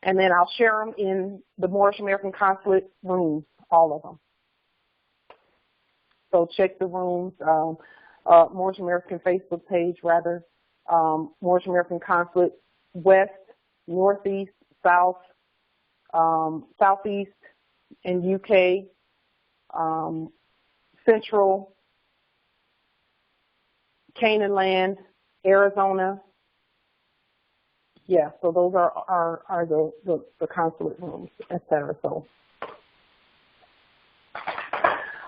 And then I'll share them in the Moorish American Consulate rooms, all of them. So check the rooms, Moorish American Facebook page, rather, Moorish American Consulate, West, Northeast, South, Southeast, in UK, Central, Canaan Land, Arizona. Yeah, so those are the consulate rooms, etc. So,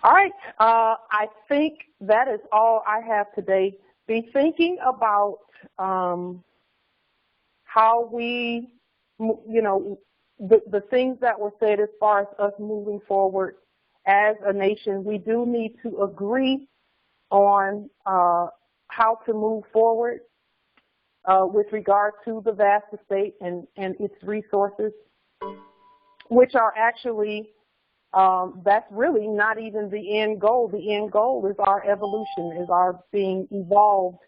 all right, I think that is all I have today. Be thinking about how we, the things that were said as far as us moving forward as a nation. We do need to agree on how to move forward with regard to the vast estate and its resources, which are actually, that's really not even the end goal. The end goal is our evolution, is our being evolved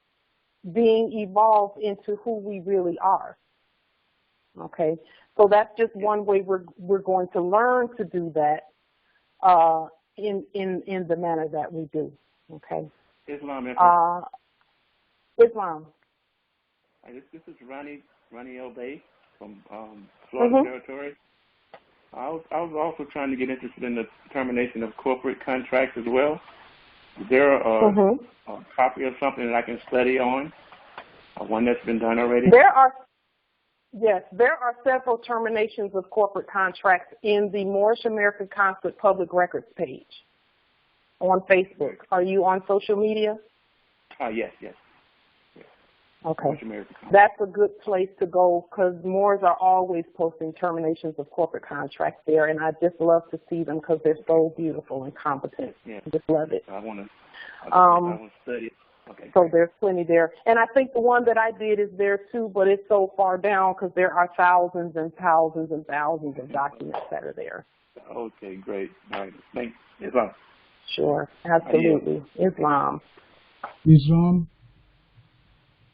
into who we really are. Okay, so that's just one way we're going to learn to do that in the manner that we do. Okay. Islam. Islam. This is Ronnie Obey from Florida Territory. I was also trying to get interested in the termination of corporate contracts as well. Is there a copy of something that I can study on? One that's been done already? Yes, there are several terminations of corporate contracts in the Moorish American Consulate Public Records page on Facebook. Are you on social media? Yes. Okay. That's a good place to go because Moors are always posting terminations of corporate contracts there, and I just love to see them because they're so beautiful and competent. Yeah. I just love it. I want to study it. Okay. So there's plenty there. And I think the one that I did is there too, but it's so far down because there are thousands and thousands and thousands of documents that are there. Okay, great. All right. Thanks. Islam. Sure. Absolutely. Islam. Islam,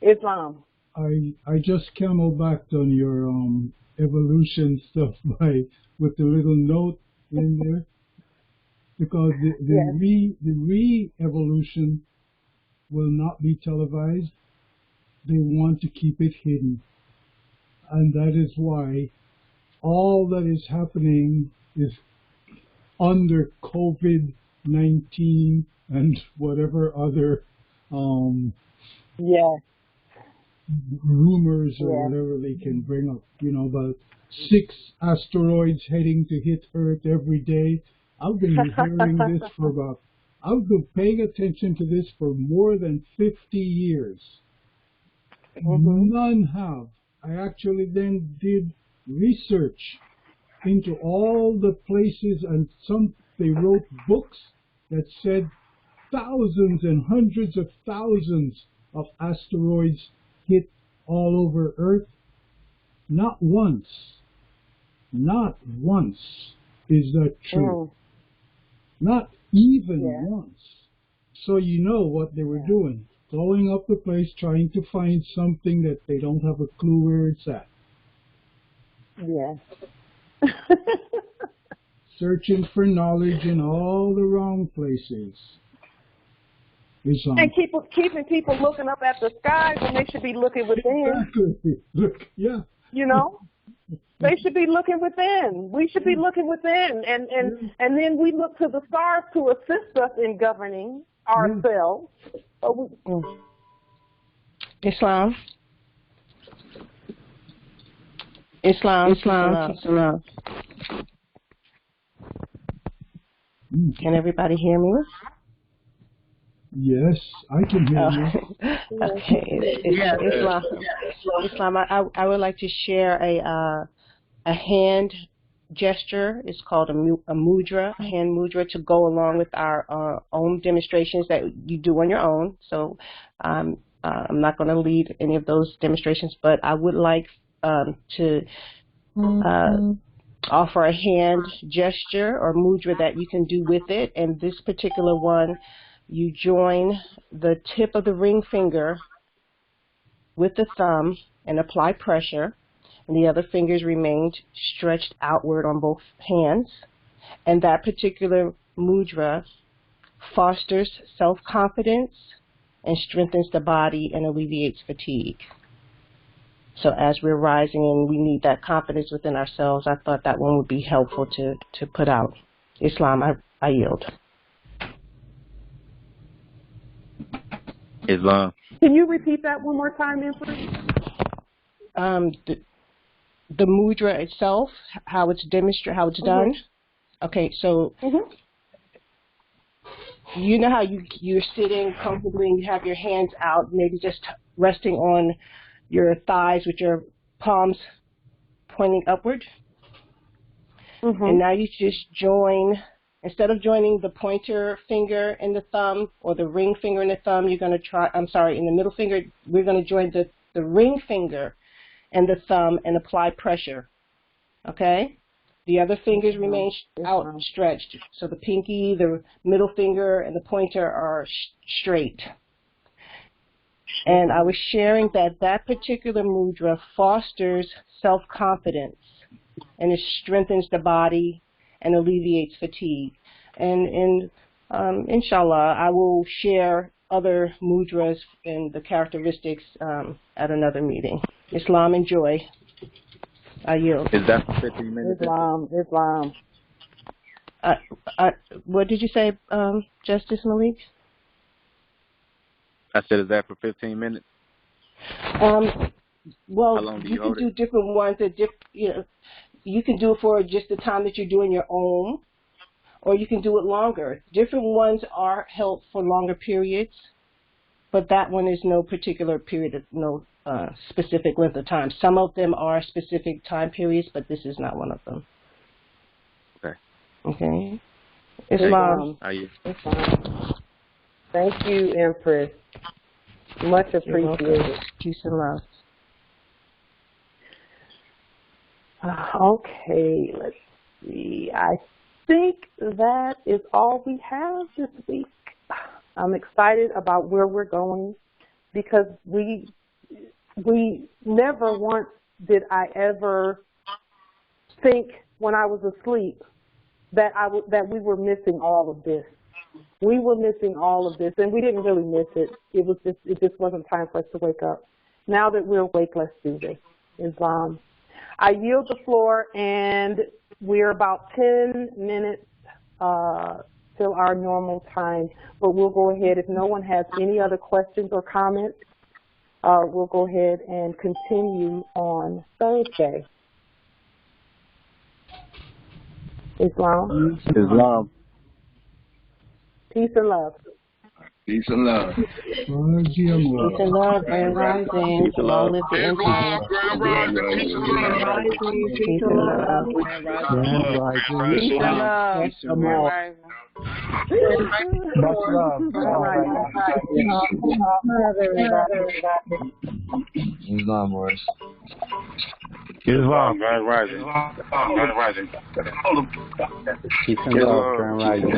Islam. I just camelbacked on your evolution stuff with the little note in there, because the re-evolution will not be televised. They want to keep it hidden, and that is why all that is happening is under COVID-19 and whatever other rumors or whatever they can bring up. You know, about 6 asteroids heading to hit Earth every day. I've been hearing this I've been paying attention to this for more than 50 years. None have. I actually then did research into all the places, and they wrote books that said thousands and hundreds of thousands of asteroids hit all over Earth. Not once is that true. Not even once. So you know what they were doing, blowing up the place, trying to find something that they don't have a clue where it's at. Yeah. Searching for knowledge in all the wrong places. And keeping people looking up at the sky when they should be looking within. Exactly. Look, yeah. You know, they should be looking within. We should be looking within, and then we look to the stars to assist us in governing ourselves. Islam. Can everybody hear me? Yes, I can hear you. Okay. Islam, I would like to share a hand gesture. It's called a mudra, a hand mudra, to go along with our own demonstrations that you do on your own. So I'm not going to lead any of those demonstrations, but I would like to offer a hand gesture or mudra that you can do with it. And this particular one, you join the tip of the ring finger with the thumb and apply pressure, and the other fingers remain stretched outward on both hands. And that particular mudra fosters self-confidence and strengthens the body and alleviates fatigue. So as we're rising and we need that confidence within ourselves, I thought that one would be helpful to put out. Islam, I yield. Islam. Can you repeat that one more time, Empress? The mudra itself, how it's done. Okay, so you know how you're sitting comfortably and you have your hands out, maybe just resting on your thighs with your palms pointing upward. And now you just join. Instead of joining the pointer finger and the thumb, or the ring finger and the thumb, you're going to try, in the middle finger, we're going to join the ring finger and the thumb and apply pressure, okay? The other fingers remain outstretched. So the pinky, the middle finger, and the pointer are straight. And I was sharing that particular mudra fosters self-confidence, and it strengthens the body and alleviates fatigue. And inshallah, I will share other mudras and the characteristics at another meeting. Islam, enjoy. I yield. Is that for 15 minutes? Islam. What did you say, Justice Malik? I said, is that for 15 minutes? Well, how long do you can hold do it? different ones. You can do it for just the time that you're doing your own, or you can do it longer. Different ones are held for longer periods, but that one is no particular period, no specific length of time. Some of them are specific time periods, but this is not one of them. Okay. Okay. Islam. Thank you, Empress. Much appreciated. Peace and love. Okay, let's see. I think that is all we have this week. I'm excited about where we're going because we we never once did I ever think when I was asleep that that we were missing all of this. We were missing all of this, and we didn't really miss it. It just wasn't time for us to wake up. Now that we're awake, let's do this. Islam. I yield the floor, and we're about 10 minutes till our normal time, but we'll go ahead. If no one has any other questions or comments, we'll go ahead and continue on Thursday. Islam. Islam. Peace and love. Peace and love. Peace and love, Grand Rising. Peace and love. Long live the Empire. Peace and love. Grand Rising. Peace and love. Much love. Islam, Morris. Islam, Grand Rising. Grand Rising. Peace and love, Grand Rising.